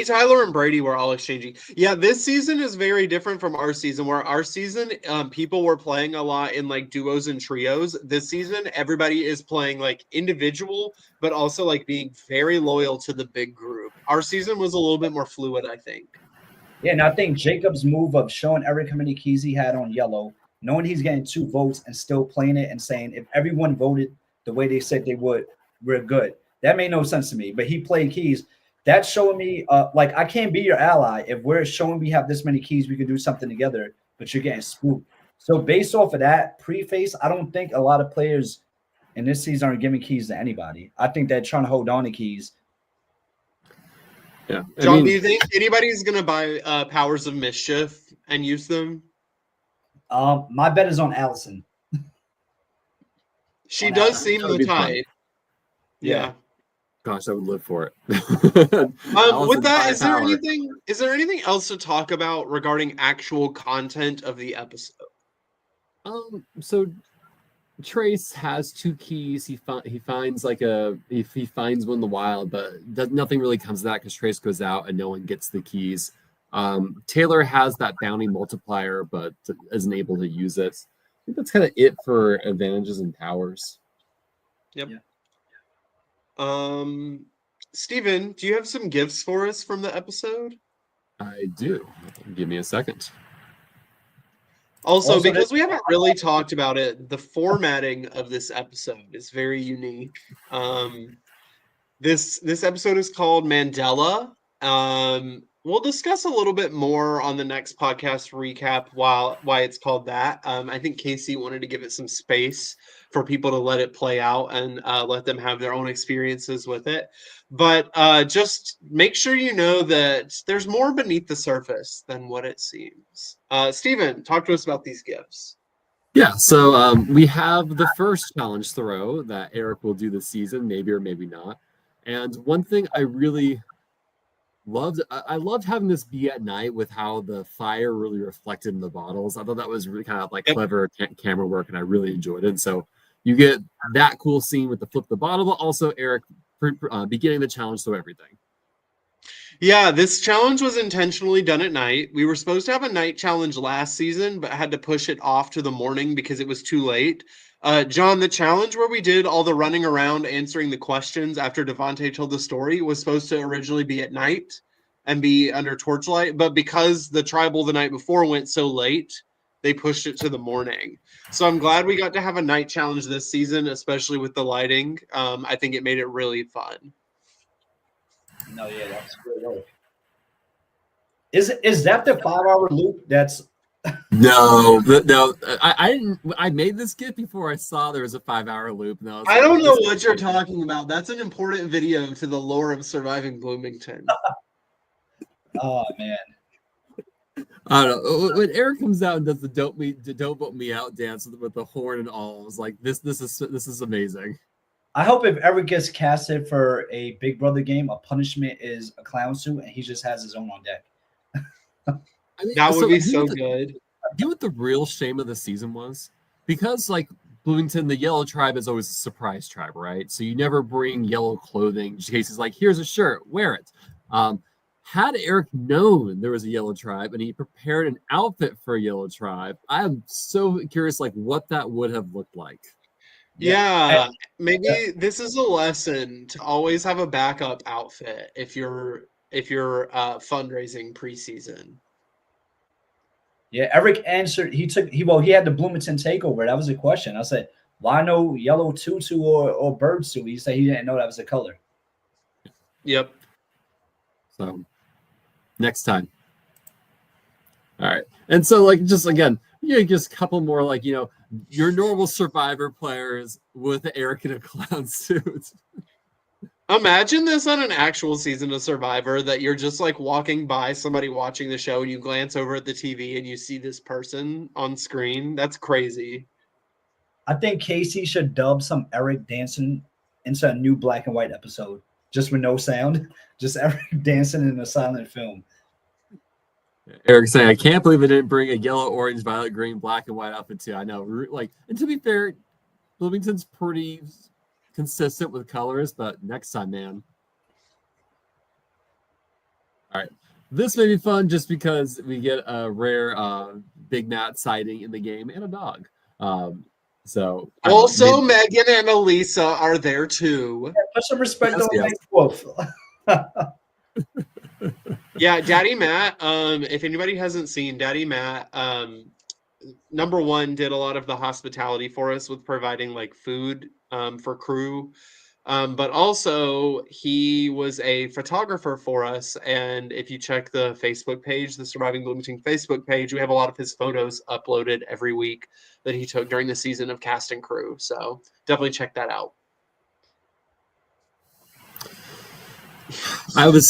Tyler, and Brady were all exchanging. Yeah, this season is very different from our season, where our season, people were playing a lot in like duos and trios. This season, everybody is playing like individual, but also like being very loyal to the big group. Our season was a little bit more fluid, I think. Yeah, and I think Jacob's move of showing Eric how many keys he had on yellow, knowing he's getting 2 votes and still playing it and saying if everyone voted the way they said they would, we're good. That made no sense to me. But he played keys. That's showing me like I can't be your ally if we're showing we have this many keys, we can do something together, but you're getting spooked. So based off of that preface, I don't think a lot of players in this season are giving keys to anybody. I think they're trying to hold on to keys. Yeah. John, do you think anybody's gonna buy Powers of Mischief and use them? My bet is on Allison. She does seem That would the be fun. type. Yeah. Gosh, I would live for it. With that, Power. is there anything else to talk about regarding actual content of the episode? So Trace has 2 keys. He finds like he finds one in the wild, but nothing really comes of that because Trace goes out and no one gets the keys. Taylor has that bounty multiplier, but isn't able to use it. I think that's kind of it for advantages and powers. Yep. Yeah. Steven, do you have some gifts for us from the episode? I do. Give me a second. Also, because we haven't really talked about it, the formatting of this episode is very unique. This episode is called Mandela. We'll discuss a little bit more on the next podcast recap why it's called that. I think Casey wanted to give it some space for people to let it play out and let them have their own experiences with it. But just make sure you know that there's more beneath the surface than what it seems. Steven, talk to us about these gifts. Yeah, so we have the first challenge throw that Eric will do this season, maybe or maybe not. And one thing I really I loved having this be at night with how the fire really reflected in the bottles. I thought that was really kind of like clever camera work, and I really enjoyed it. So you get that cool scene with the flip the bottle, but also Eric beginning the challenge, so everything. Yeah, this challenge was intentionally done at night. We were supposed to have a night challenge last season, but had to push it off to the morning because it was too late. John, the challenge where we did all the running around answering the questions after Devontae told the story was supposed to originally be at night and be under torchlight, but because the tribal the night before went so late, they pushed it to the morning. So I'm glad we got to have a night challenge this season, especially with the lighting. I think it made it really fun. No, yeah, that's good work. Is that the 5-hour loop? That's no. I didn't. I made this gift before I saw there was a 5-hour loop. No, I don't know what you're talking about. That's an important video to the lore of Surviving Bloomington. Oh man. I don't know. When Eric comes out and does the "Don't Vote Me Out" dance with the horn and all, I was like, this is amazing. I hope if Eric gets casted for a Big Brother game, a punishment is a clown suit, and he just has his own on deck. I mean, that would be so good. You know what the real shame of the season was? Because like Bloomington, the yellow tribe is always a surprise tribe, right? So you never bring yellow clothing. Casey's like, here's a shirt, wear it. Had Eric known there was a yellow tribe and he prepared an outfit for a yellow tribe, I'm so curious like what that would have looked like. Yeah, maybe this is a lesson to always have a backup outfit if you're fundraising preseason. Yeah, Eric answered. He had the Bloomington takeover. That was a question. I said, "Why no yellow tutu or bird suit?" He said he didn't know that was a color. Yep. So next time. All right, and so like just again, just a couple more like your normal Survivor players with Eric in a clown suit. Imagine this on an actual season of Survivor, that you're just like walking by somebody watching the show and you glance over at the TV and you see this person on screen. That's crazy. I think Casey should dub some Eric dancing into a new black and white episode, just with no sound, just Eric dancing in a silent film. Eric saying, I can't believe I didn't bring a yellow, orange, violet, green, black, and white outfit too. I know. Like, and to be fair, Bloomington's pretty consistent with colors, but next time, man. All right. This may be fun just because we get a rare Big Matt sighting in the game and a dog. So Also, Megan and Elisa are there too. Put some respect on yes. Wolf. Yeah, Daddy Matt. If anybody hasn't seen Daddy Matt, number one, did a lot of the hospitality for us with providing like food for crew. But also he was a photographer for us. And if you check the Facebook page, the Surviving Bloomington Facebook page, we have a lot of his photos uploaded every week that he took during the season of Cast and Crew. So definitely check that out. I was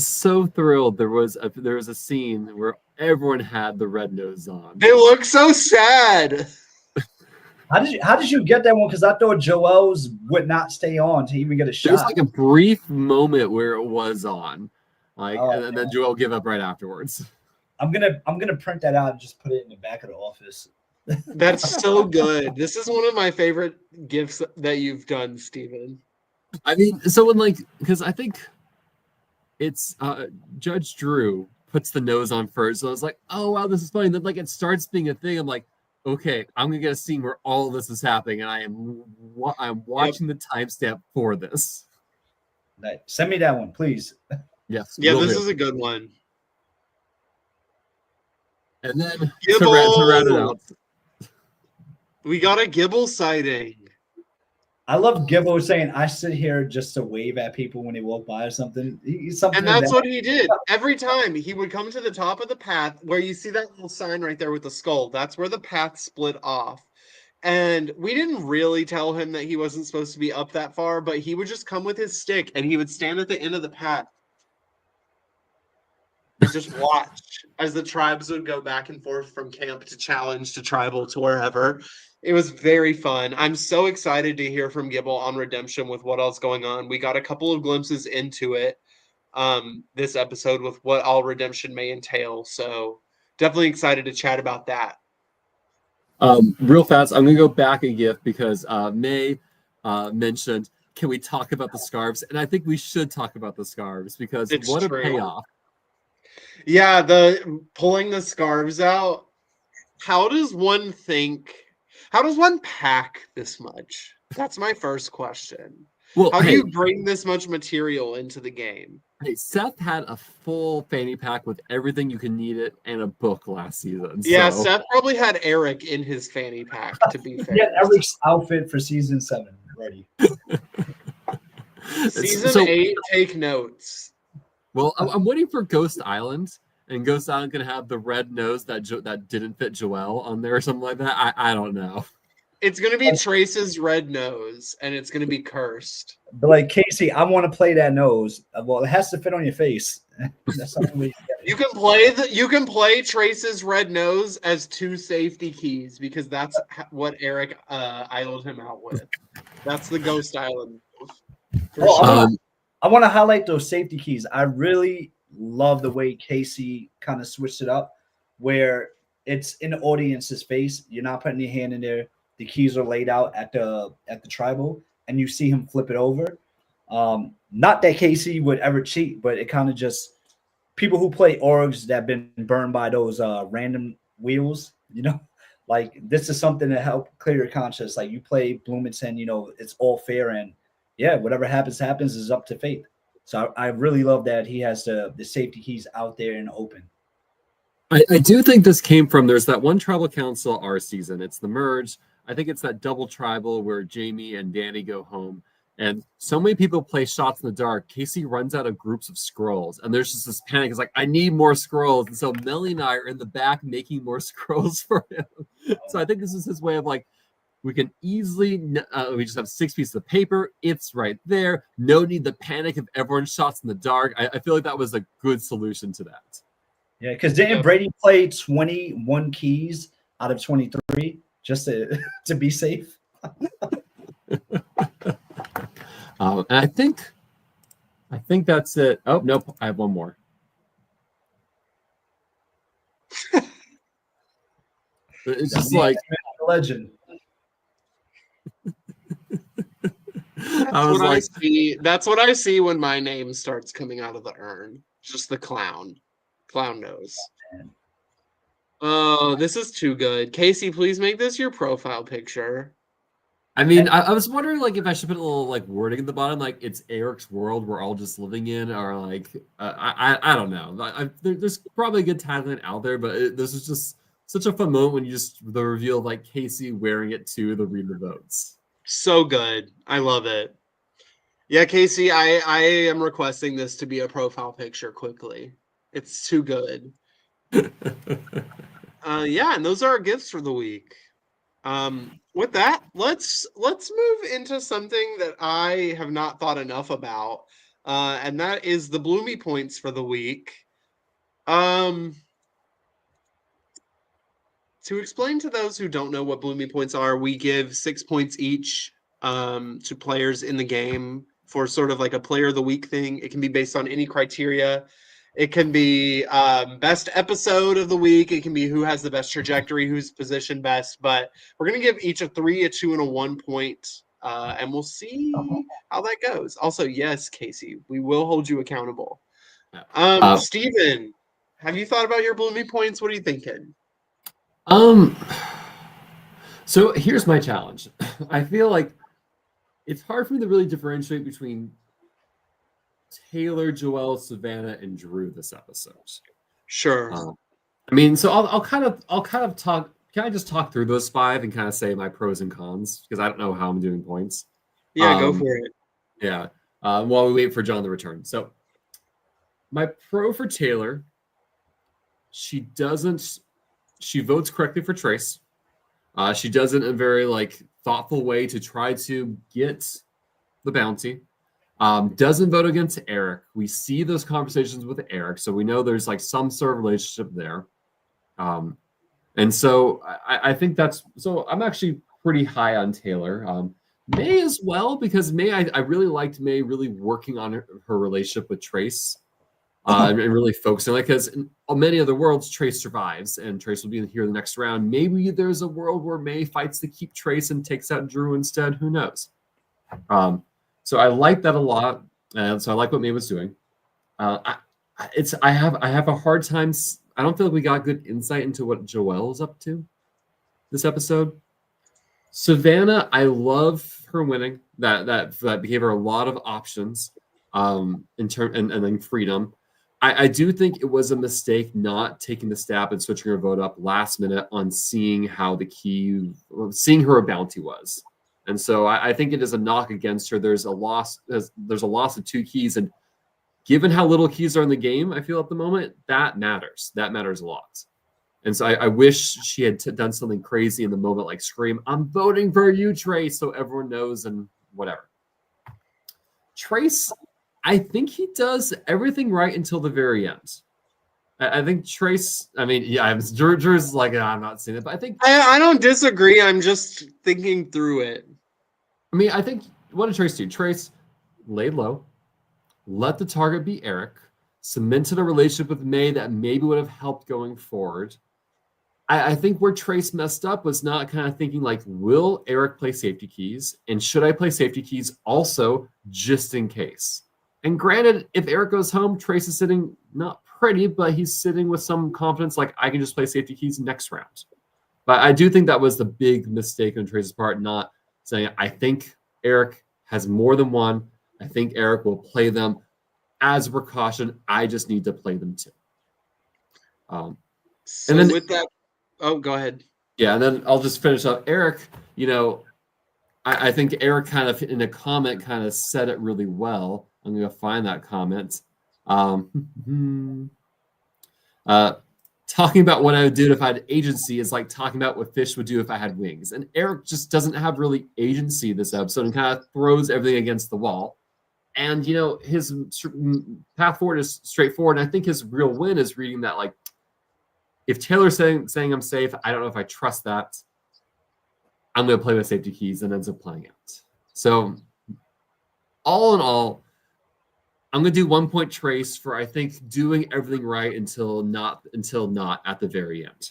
so thrilled. There was a scene where everyone had the red nose on. They look so sad. How did you get that one? Because I thought Joel's would not stay on to even get a shot. There was like a brief moment where it was on, and then Joel gave up right afterwards. I'm gonna print that out and just put it in the back of the office. That's so good. This is one of my favorite gifts that you've done, Steven. I mean, so when because I think it's Judge Drew puts the nose on first, so I was like, oh wow, this is funny. And then it starts being a thing. I'm like, okay, I'm gonna get a scene where all this is happening, and I'm watching the timestamp for this. Send me that one, please. Yes. Yeah, this is a good one. And then to round it out, we got a Gibble sighting. I love Gibbo saying, I sit here just to wave at people when they walk by or something. And that's what he did. Every time he would come to the top of the path where you see that little sign right there with the skull. That's where the path split off. And we didn't really tell him that he wasn't supposed to be up that far, but he would just come with his stick and he would stand at the end of the path and just watch as the tribes would go back and forth from camp to challenge to tribal to wherever. It was very fun. I'm so excited to hear from Gibble on Redemption with what else going on. We got a couple of glimpses into it this episode with what all Redemption may entail. So definitely excited to chat about that. Real fast, I'm going to go back a gift because May mentioned, can we talk about the scarves? And I think we should talk about the scarves because what a payoff. Yeah, the pulling the scarves out. How does one pack this much? That's my first question. Well, how do you bring this much material into the game? Hey, Seth had a full fanny pack with everything you can need it and a book last season. Yeah, so. Seth probably had Eric in his fanny pack, to be fair. Yeah, Eric's outfit for season 7 ready. Season 8, take notes. Well, I'm waiting for Ghost Island. And Ghost Island gonna have the red nose that didn't fit Joelle on there or something like that. I don't know. It's gonna be Trace's red nose, and it's gonna be cursed. But like Casey, I want to play that nose. Well, it has to fit on your face. That's something you can play Trace's red nose as 2 safety keys because that's what Eric idled him out with. That's the Ghost Island. I want to highlight those safety keys. I really love the way Casey kind of switched it up where it's in the audience's face. You're not putting your hand in there. The keys are laid out at the tribal and you see him flip it over. Not that Casey would ever cheat, but it kind of just people who play orgs that have been burned by those random wheels, like this is something to help clear your conscience. Like you play Bloomington, it's all fair and yeah, whatever happens is up to fate. So I really love that he has the safety keys out there and open. I do think this came from, there's that one tribal council our season. It's the merge. I think it's that double tribal where Jamie and Danny go home. And so many people play shots in the dark. Casey runs out of groups of scrolls. And there's just this panic. It's like, I need more scrolls. And so Melly and I are in the back making more scrolls for him. So I think this is his way of like, we can easily, we just have 6 pieces of paper. It's right there. No need the panic of everyone shots in the dark. I feel like that was a good solution to that. Yeah, because didn't Brady play 21 keys out of 23 just to be safe? And I think that's it. Oh, nope. I have one more. It's just like legend. That's what I see when my name starts coming out of the urn. Just the clown nose. Man. Oh, this is too good. Casey, please make this your profile picture. I mean, I was wondering like if I should put a little like wording at the bottom, like it's Eric's world we're all just living in, or like I don't know. There's probably a good tagline out there, but this is just such a fun moment when you just the reveal of like Casey wearing it to the read the votes. So good. I love it. Yeah, Casey, I am requesting this to be a profile picture quickly. It's too good. Yeah, and those are our gifts for the week. With that, let's move into something that I have not thought enough about, and that is the Bloomy points for the week. To explain to those who don't know what Bloomy points are, we give 6 points each to players in the game for sort of like a player of the week thing. It can be based on any criteria. It can be best episode of the week. It can be who has the best trajectory, who's positioned best. But we're going to give each a 3, a 2, and a 1 point, and we'll see how that goes. Also, yes, Casey, we will hold you accountable. Steven, have you thought about your Bloomy points? What are you thinking? So here's my challenge. I feel like it's hard for me to really differentiate between Taylor, Joelle, Savannah, and Drew this episode. Sure. I mean, so I'll kind of talk. Can I just talk through those 5 and kind of say my pros and cons because I don't know how I'm doing points. Yeah, go for it. Yeah. While we wait for John to return. So my pro for Taylor, she votes correctly for Trace. She does it in a very like thoughtful way to try to get the bounty. Doesn't vote against Eric. We see those conversations with Eric, so we know there's like some sort of relationship there. And so I think that's so. I'm actually pretty high on Taylor. May as well because May I really liked May really working on her relationship with Trace. And really focusing like because in many other worlds Trace survives and Trace will be here in the next round. Maybe there's a world where May fights to keep Trace and takes out Drew instead. Who knows? So I like that a lot, and so I like what May was doing. I have a hard time. I don't feel like we got good insight into what Joelle is up to this episode. Savannah, I love her winning. That gave her a lot of options in turn and then freedom. I do think it was a mistake not taking the stab and switching her vote up last minute on seeing how seeing her a bounty was. And so I think it is a knock against her. There's a loss of 2 keys. And given how little keys are in the game, I feel at the moment, that matters. That matters a lot. And so I wish she had done something crazy in the moment, like scream, "I'm voting for you, Trace," so everyone knows and whatever. Trace, I think he does everything right until the very end. I think Trace, I mean, yeah, Drew's like, I'm not seeing it, but I think... I don't disagree. I'm just thinking through it. I mean, I think, what did Trace do? Trace laid low, let the target be Eric, cemented a relationship with May that maybe would have helped going forward. I think where Trace messed up was not kind of thinking like, will Eric play safety keys? And should I play safety keys also just in case? And granted, if Eric goes home, Trace is sitting not pretty, but he's sitting with some confidence like I can just play safety keys next round. But I do think that was the big mistake on Trace's part, not saying I think Eric has more than one. I think Eric will play them as a precaution. I just need to play them too. So and then with that, oh, go ahead. Yeah, and then I'll just finish up. Eric, I think Eric kind of in a comment kind of said it really well. I'm going to find that comment. Talking about what I would do if I had agency is like talking about what fish would do if I had wings. And Eric just doesn't have really agency this episode and kind of throws everything against the wall. And, his path forward is straightforward. And I think his real win is reading that, like, if Taylor's saying I'm safe, I don't know if I trust that. I'm going to play with safety keys and ends up playing out. So all in all, I'm going to do 1 point Trace for, I think, doing everything right until not at the very end.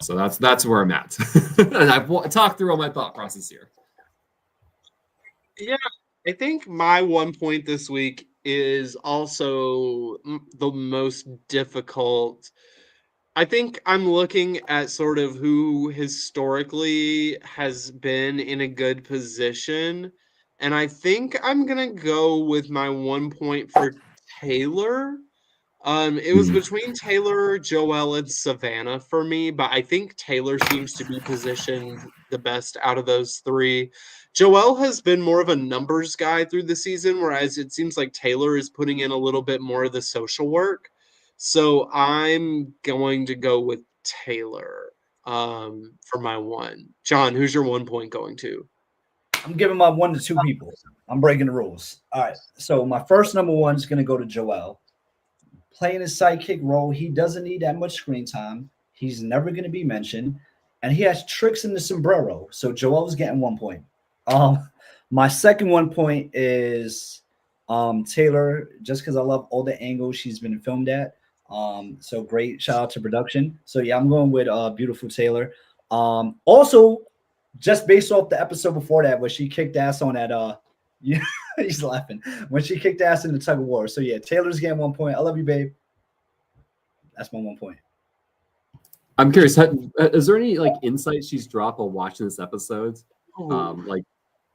So that's where I'm at. And I've talked through all my thought process here. Yeah, I think my 1 point this week is also the most difficult. I think I'm looking at sort of who historically has been in a good position, and I think I'm gonna go with my 1 point for Taylor. It was between Taylor, Joelle, and Savannah for me, but I think Taylor seems to be positioned the best out of those three. Joelle has been more of a numbers guy through the season, whereas it seems like Taylor is putting in a little bit more of the social work. So I'm going to go with Taylor for my one. John, who's your 1 point going to? I'm giving my 1 to 2 people. I'm breaking the rules. All right. So my first number 1 is going to go to Joel. Playing his sidekick role, he doesn't need that much screen time. He's never going to be mentioned, and he has tricks in the sombrero. So Joel's getting 1 point. My second 1 point is Taylor, just because I love all the angles she's been filmed at. So great shout out to production. So yeah, I'm going with beautiful Taylor. Also, just based off the episode before that, where she kicked ass on that yeah, he's laughing when she kicked ass in the tug of war. So yeah, Taylor's getting 1 point. I love you, babe. That's my 1 point. I'm curious, is there any like insights she's dropped while watching this episode? Like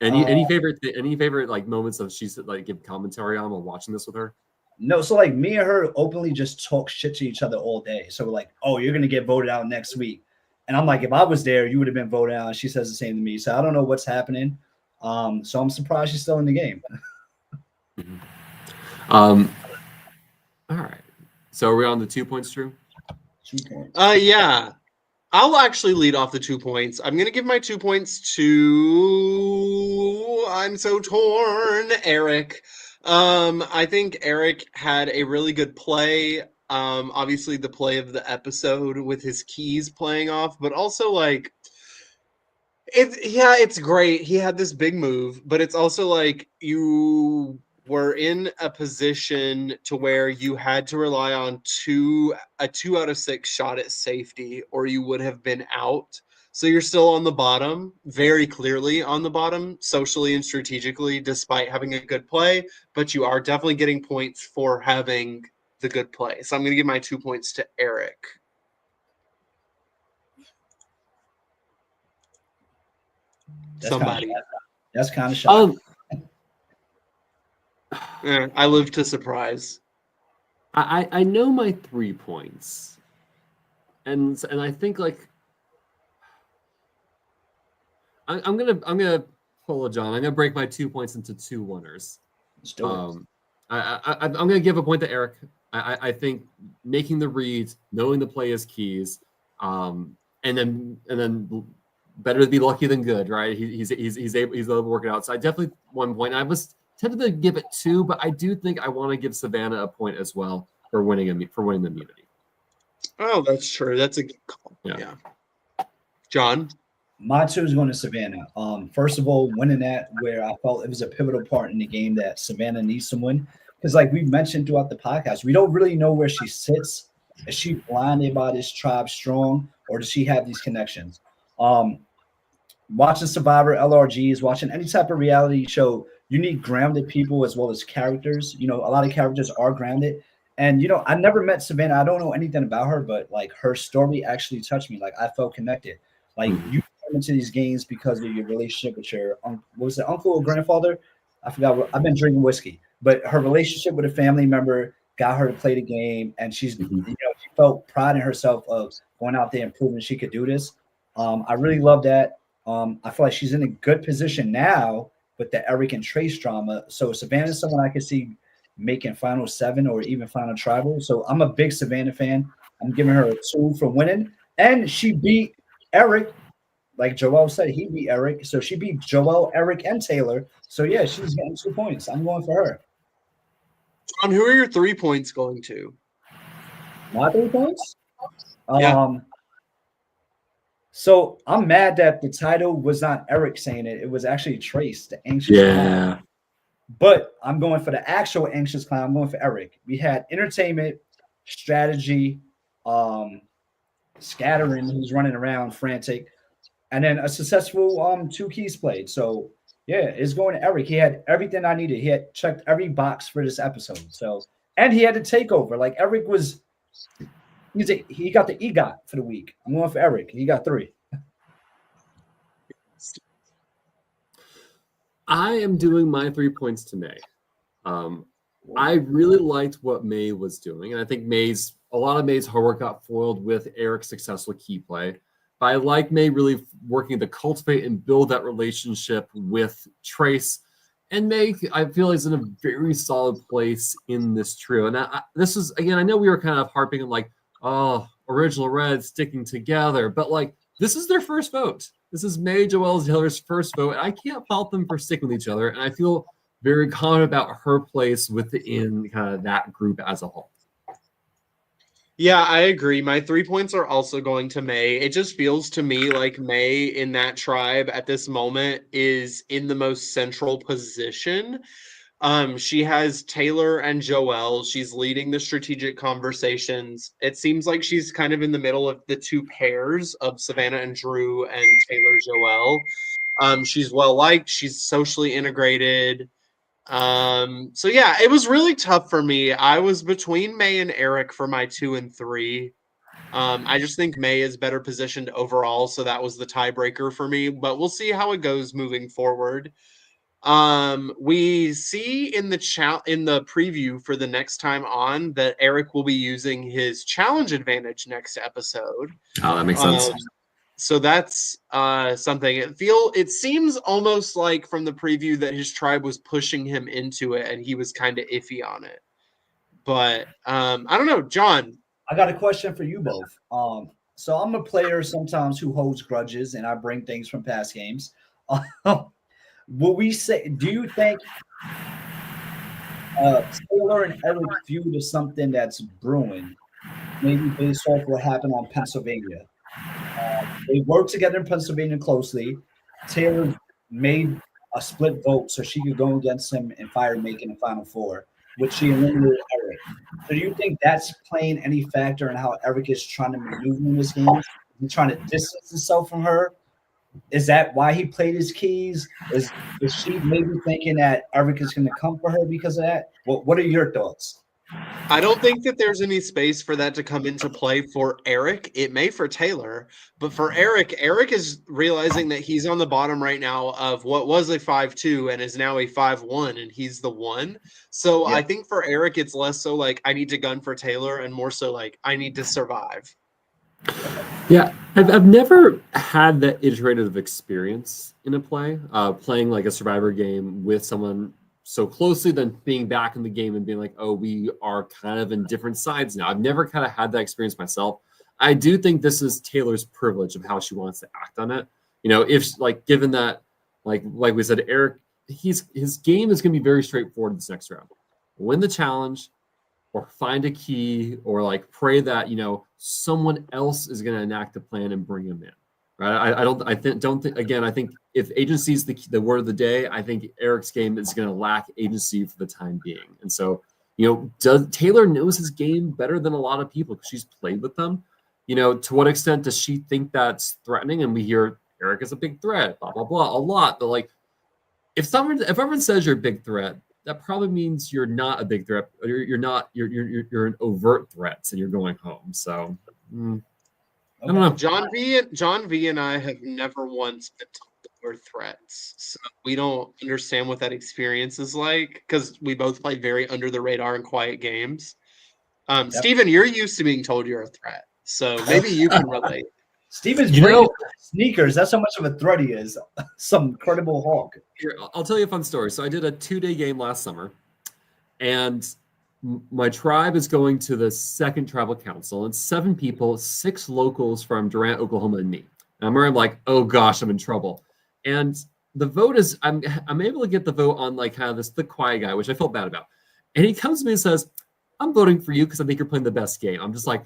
any favorite like moments of she's like give commentary on while watching this with her? No, so like me and her openly just talk shit to each other all day. So we're like, oh, you're gonna get voted out next week. And I'm like, if I was there, you would have been voted out. And she says the same to me. So I don't know what's happening. So I'm surprised she's still in the game. All right. So are we on the 2 points, Drew? 2 points. Yeah. I'll actually lead off the 2 points. I'm gonna give my 2 points to I'm so torn, Eric. I think Eric had a really good play. Obviously the play of the episode with his keys playing off, but also like it's great. He had this big move, but it's also like you were in a position to where you had to rely on a 2 out of 6 shot at safety, or you would have been out. So you're still on the bottom, very clearly on the bottom, socially and strategically, despite having a good play, but you are definitely getting points for having the good play. So I'm going to give my 2 points to Eric. Somebody. That's kind of shocking. I live to surprise. I know my 3 points, and I think like I'm gonna pull a John. I'm gonna break my 2 points into 2 winners. I'm gonna give a point to Eric. I think making the reads, knowing the play is keys, and then better to be lucky than good, right? He's able to work it out. So I definitely 1 point. I was tempted to give it 2, but I do think I want to give Savannah a point as well for winning the immunity. Oh, that's true. That's a good call. Yeah. John? My 2 is going to Savannah. First of all, winning that where I felt it was a pivotal part in the game that Savannah needs to win. Because like we've mentioned throughout the podcast, we don't really know where she sits. Is she blinded by this tribe strong, or does she have these connections? Watching Survivor, LRGs, watching any type of reality show, you need grounded people as well as characters. You know, a lot of characters are grounded. And, you know, I never met Savannah. I don't know anything about her, but like her story actually touched me. Like I felt connected. Like you come into these games because of your relationship with your what was it, uncle or grandfather? I forgot. I've been drinking whiskey, but her relationship with a family member got her to play the game, and she's you know, she felt pride in herself of going out there and proving she could do this. I really love that. I feel like she's in a good position now with the Eric and Trace drama. So Savannah's someone I could see making Final 7 or even Final Tribal. So I'm a big Savannah fan. I'm giving her a 2 for winning. And she beat Eric. Like Joel said, he beat Eric. So she beat Joel, Eric, and Taylor. So yeah, she's getting 2 points. I'm going for her. John, who are your 3 points going to? My 3 points? Yeah. So I'm mad that the title was not Eric saying it. It was actually Trace, the anxious clown. But I'm going for the actual anxious clown. I'm going for Eric. We had entertainment, strategy, scattering, who's running around frantic, and then a successful 2 keys played. So Yeah, it's going to Eric. He had everything I needed. He had checked every box for this episode. So, and he had to take over. Like Eric was, he got the EGOT for the week. I'm going for Eric. He got 3. I am doing my 3 points to May. I really liked what May was doing, and I think a lot of May's hard work got foiled with Eric's successful key play. But I like May really working to cultivate and build that relationship with Trace. And May, I feel, is in a very solid place in this trio. And this is, again, I know we were kind of harping on like, oh, Original Red sticking together, but like, this is their first vote. This is May, Joelle, Taylor's first vote. And I can't fault them for sticking with each other. And I feel very confident about her place within kind of that group as a whole. Yeah, I agree. My 3 points are also going to May. It just feels to me like May in that tribe at this moment is in the most central position. She has Taylor and Joelle. She's leading the strategic conversations. It seems like she's kind of in the middle of the 2 pairs of Savannah and Drew and Taylor Joelle. She's well liked. She's socially integrated. So yeah, it was really tough for me. I was between May and Eric for my 2 and 3. I just think May is better positioned overall, so that was the tiebreaker for me, but we'll see how it goes moving forward. We see in the preview for the next time on that Eric will be using his challenge advantage next episode. Oh, that makes sense. So that's something. It seems almost like from the preview that his tribe was pushing him into it, and he was kind of iffy on it. But I don't know, John. I got a question for you both. So I'm a player sometimes who holds grudges, and I bring things from past games. Will we say? Do you think Taylor and Eric feud is something that's brewing, maybe based off what happened on Pennsylvania? They worked together in Pennsylvania closely. Taylor made a split vote so she could go against him and fire making the Final Four, which she eliminated Eric. So do you think that's playing any factor in how Eric is trying to maneuver in this game? He's trying to distance himself from her. Is that why he played his keys? Is she maybe thinking that Eric is going to come for her because of that? What are your thoughts? I don't think that there's any space for that to come into play for Eric. It may for Taylor, but for Eric is realizing that he's on the bottom right now of what was a 5-2 and is now a 5-1, and he's the one. So yeah. I think for Eric, it's less so like I need to gun for Taylor and more so like I need to survive. Yeah, I've never had that iterative experience in a play, playing like a Survivor game with someone so closely, then being back in the game and being like, oh, we are kind of in different sides now. I've never kind of had that experience myself. I do think this is Taylor's privilege of how she wants to act on it. You know, if like given that, like we said, Eric, his game is going to be very straightforward this next round. Win the challenge, or find a key, or like pray that, you know, someone else is going to enact a plan and bring him in. Right? I think if agency is the word of the day, I think Eric's game is going to lack agency for the time being. And so, you know, Taylor knows his game better than a lot of people because she's played with them. You know, to what extent does she think that's threatening? And we hear Eric is a big threat, blah, blah, blah, a lot. But like, if everyone says you're a big threat, that probably means you're not a big threat. You're an overt threat, and you're going home. So I don't know. Jon V and I have never once been told that we're threats, so we don't understand what that experience is like because we both play very under the radar and quiet games. Yep. Steven, you're used to being told you're a threat, so maybe you can relate. Steven's great sneakers. That's how much of a threat he is. Some incredible hawk. Here, I'll tell you a fun story. So I did a 2-day game last summer, and my tribe is going to the second tribal council. It's 7 people, 6 locals from Durant, Oklahoma, and me. And I'm like, oh gosh, I'm in trouble. And the vote is, I'm able to get the vote on like kind of the quiet guy, which I felt bad about. And he comes to me and says, I'm voting for you because I think you're playing the best game. I'm just like,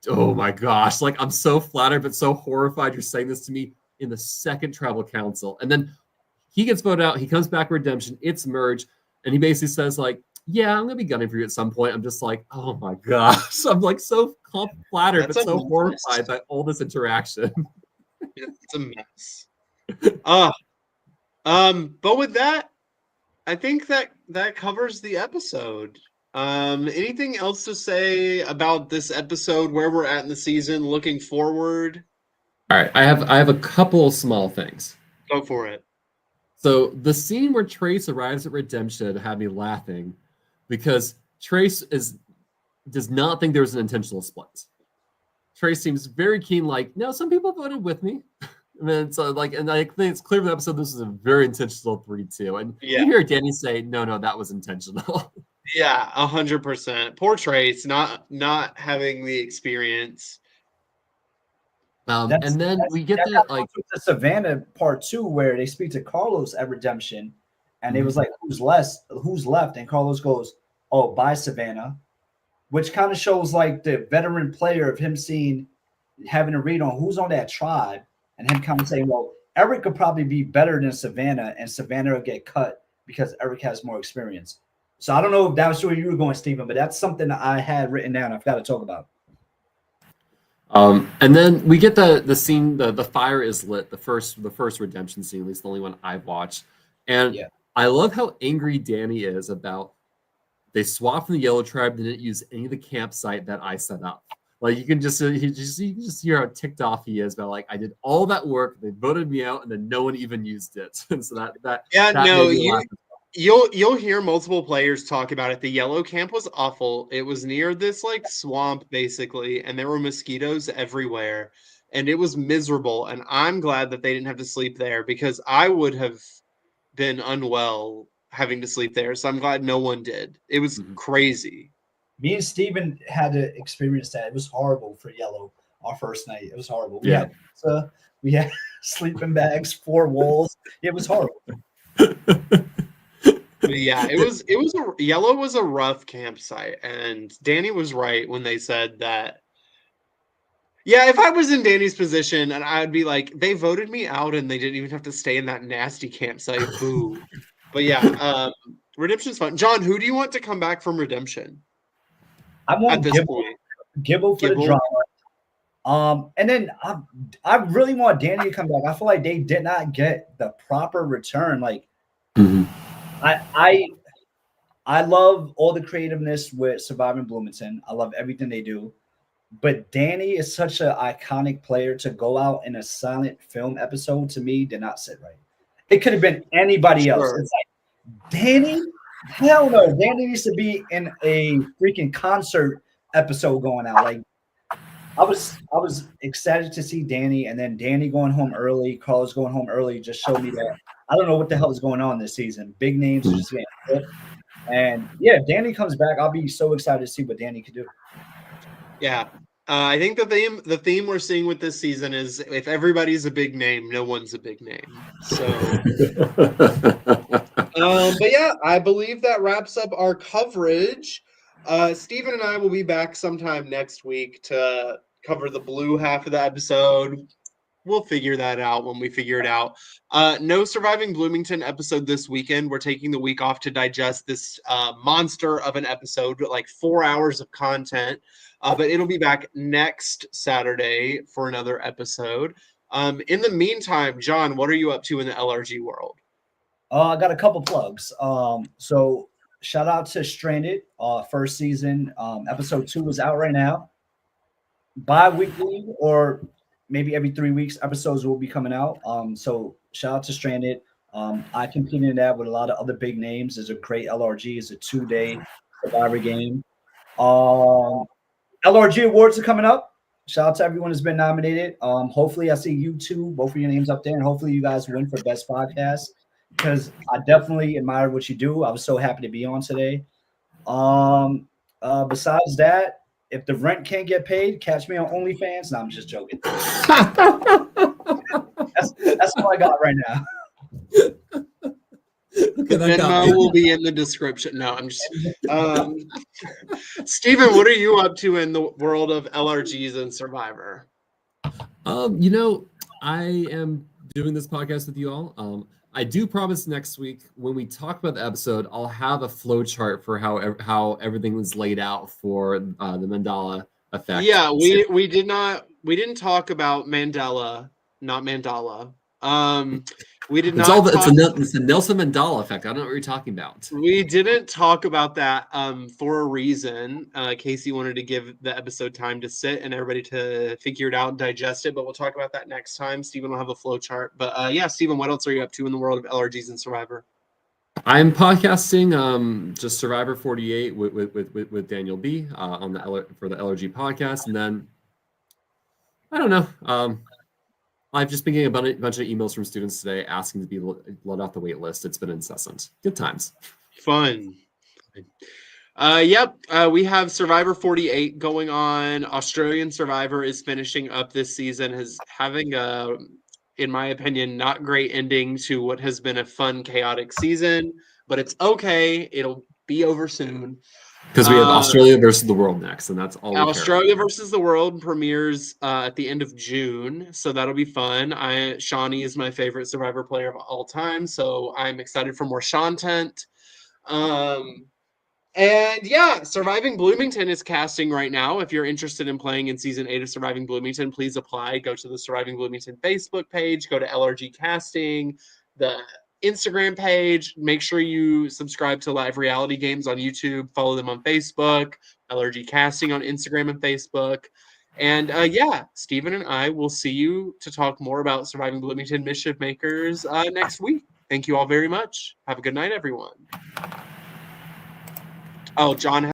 oh my gosh, like I'm so flattered but so horrified you're saying this to me in the second tribal council. And then he gets voted out, he comes back redemption, it's merged, and he basically says like, yeah, I'm gonna be gunning for you at some point. I'm just like, oh my gosh, I'm like so flattered but so horrified by all this interaction. It's a mess. But with that, I think that covers the episode. Anything else to say about this episode, where we're at in the season, looking forward? All right, I have a couple of small things. Go for it. So the scene where Trace arrives at Redemption had me laughing because Trace does not think there was an intentional split. Trace seems very keen, like, no, some people voted with me. And then so and I think it's clear from the episode this was a very intentional 3-2. And you hear Danny say, no, that was intentional. Yeah, 100%. Poor Trace, not having the experience. And then we get the Savannah part 2 where they speak to Carlos at Redemption, and it was like, who's left? And Carlos goes, oh, bye, Savannah, which kind of shows like the veteran player of him having a read on who's on that tribe, and him kind of saying, well, Eric could probably be better than Savannah, and Savannah will get cut because Eric has more experience. So I don't know if that was where you were going, Stephen, but that's something that I had written down. I've got to talk about. And then we get the scene, the fire is lit, the first Redemption scene, at least the only one I've watched. And I love how angry Danny is about they swapped from the Yellow Tribe, they didn't use any of the campsite that I set up. Like you can just hear how ticked off he is about, like, I did all that work, they voted me out, and then no one even used it. And so that you'll hear multiple players talk about it. The yellow camp was awful. It was near this like swamp basically, and there were mosquitoes everywhere, and it was miserable. And I'm glad that they didn't have to sleep there because I would have been unwell having to sleep there. So I'm glad no one did. It was crazy. Me and Steven had to experience that. It was horrible for Yellow our first night. It was horrible. We had sleeping bags, 4 walls. It was horrible. But yeah, Yellow was a rough campsite, and Danny was right when they said that. Yeah, if I was in Danny's position, and I'd be like, they voted me out, and they didn't even have to stay in that nasty campsite. Boo. But yeah, Redemption's fun. John, who do you want to come back from Redemption? I want Gibble for the drama. And then I really want Danny to come back. I feel like they did not get the proper return. Like, I love all the creativeness with Surviving Bloomington. I love everything they do. But Danny is such an iconic player to go out in a silent film episode, to me, did not sit right. It could have been anybody else. It's like, Danny? Hell no. Danny needs to be in a freaking concert episode going out. Like, I was excited to see Danny, and then Danny going home early, Carlos going home early just showed me that I don't know what the hell is going on this season. Big names are just getting hit. And yeah, if Danny comes back, I'll be so excited to see what Danny could do. Yeah. I think the theme we're seeing with this season is if everybody's a big name, no one's a big name. So but yeah, I believe that wraps up our coverage. Stephen and I will be back sometime next week to cover the blue half of the episode. We'll figure that out when we figure it out. No Surviving Bloomington episode this weekend. We're taking the week off to digest this monster of an episode, like 4 hours of content. But it'll be back next Saturday for another episode. In the meantime, John, what are you up to in the LRG world? I got a couple plugs. So shout out to Stranded, first season. Episode 2 is out right now. Bi-weekly or maybe every 3 weeks, episodes will be coming out. So shout out to Stranded. I competed in that with a lot of other big names. It's a great LRG. It's a 2-day Survivor game. LRG awards are coming up. Shout out to everyone who's been nominated. Hopefully I see you two, both of your names up there, and hopefully you guys win for best podcast, because I definitely admire what you do. I was so happy to be on today. Besides that, if the rent can't get paid, catch me on OnlyFans. No, I'm just joking. That's all I got right now. The Venmo will be in the description. No, I'm just Steven, what are you up to in the world of LRGs and Survivor? I am doing this podcast with you all. I do promise next week when we talk about the episode, I'll have a flow chart for how everything was laid out for the Mandela effect. Yeah, we didn't talk about Mandela, not Mandala. We did It's not. It's the Nelson Mandela effect. I don't know what you're talking about. We didn't talk about that for a reason. Casey wanted to give the episode time to sit and everybody to figure it out and digest it, but we'll talk about that next time. Steven will have a flow chart. But yeah, Steven, what else are you up to in the world of LRGs and Survivor? I'm podcasting just Survivor 48 with Daniel B on for the LRG podcast, and then I don't know. I've just been getting a bunch of emails from students today asking to be let off the wait list. It's been incessant. Good times. Fun. Yep. We have Survivor 48 going on. Australian Survivor is finishing up this season, having a, in my opinion, not great ending to what has been a fun, chaotic season, but it's okay. It'll be over soon. Because we have Australia versus the world next, and that's all. Australia versus the world premieres at the end of June, so that'll be fun. Shawnee is my favorite Survivor player of all time, so I'm excited for more Shawnitent. And yeah, Surviving Bloomington is casting right now. If you're interested in playing in season 8 of Surviving Bloomington, please apply. Go to the Surviving Bloomington Facebook page, go to LRG Casting, the Instagram page. Make sure you subscribe to Live Reality Games on YouTube. Follow them on Facebook, LRG Casting on Instagram and Facebook. And yeah, Steven and I will see you to talk more about Surviving Bloomington Mischief Makers next week. Thank you all very much. Have a good night, everyone. Oh, John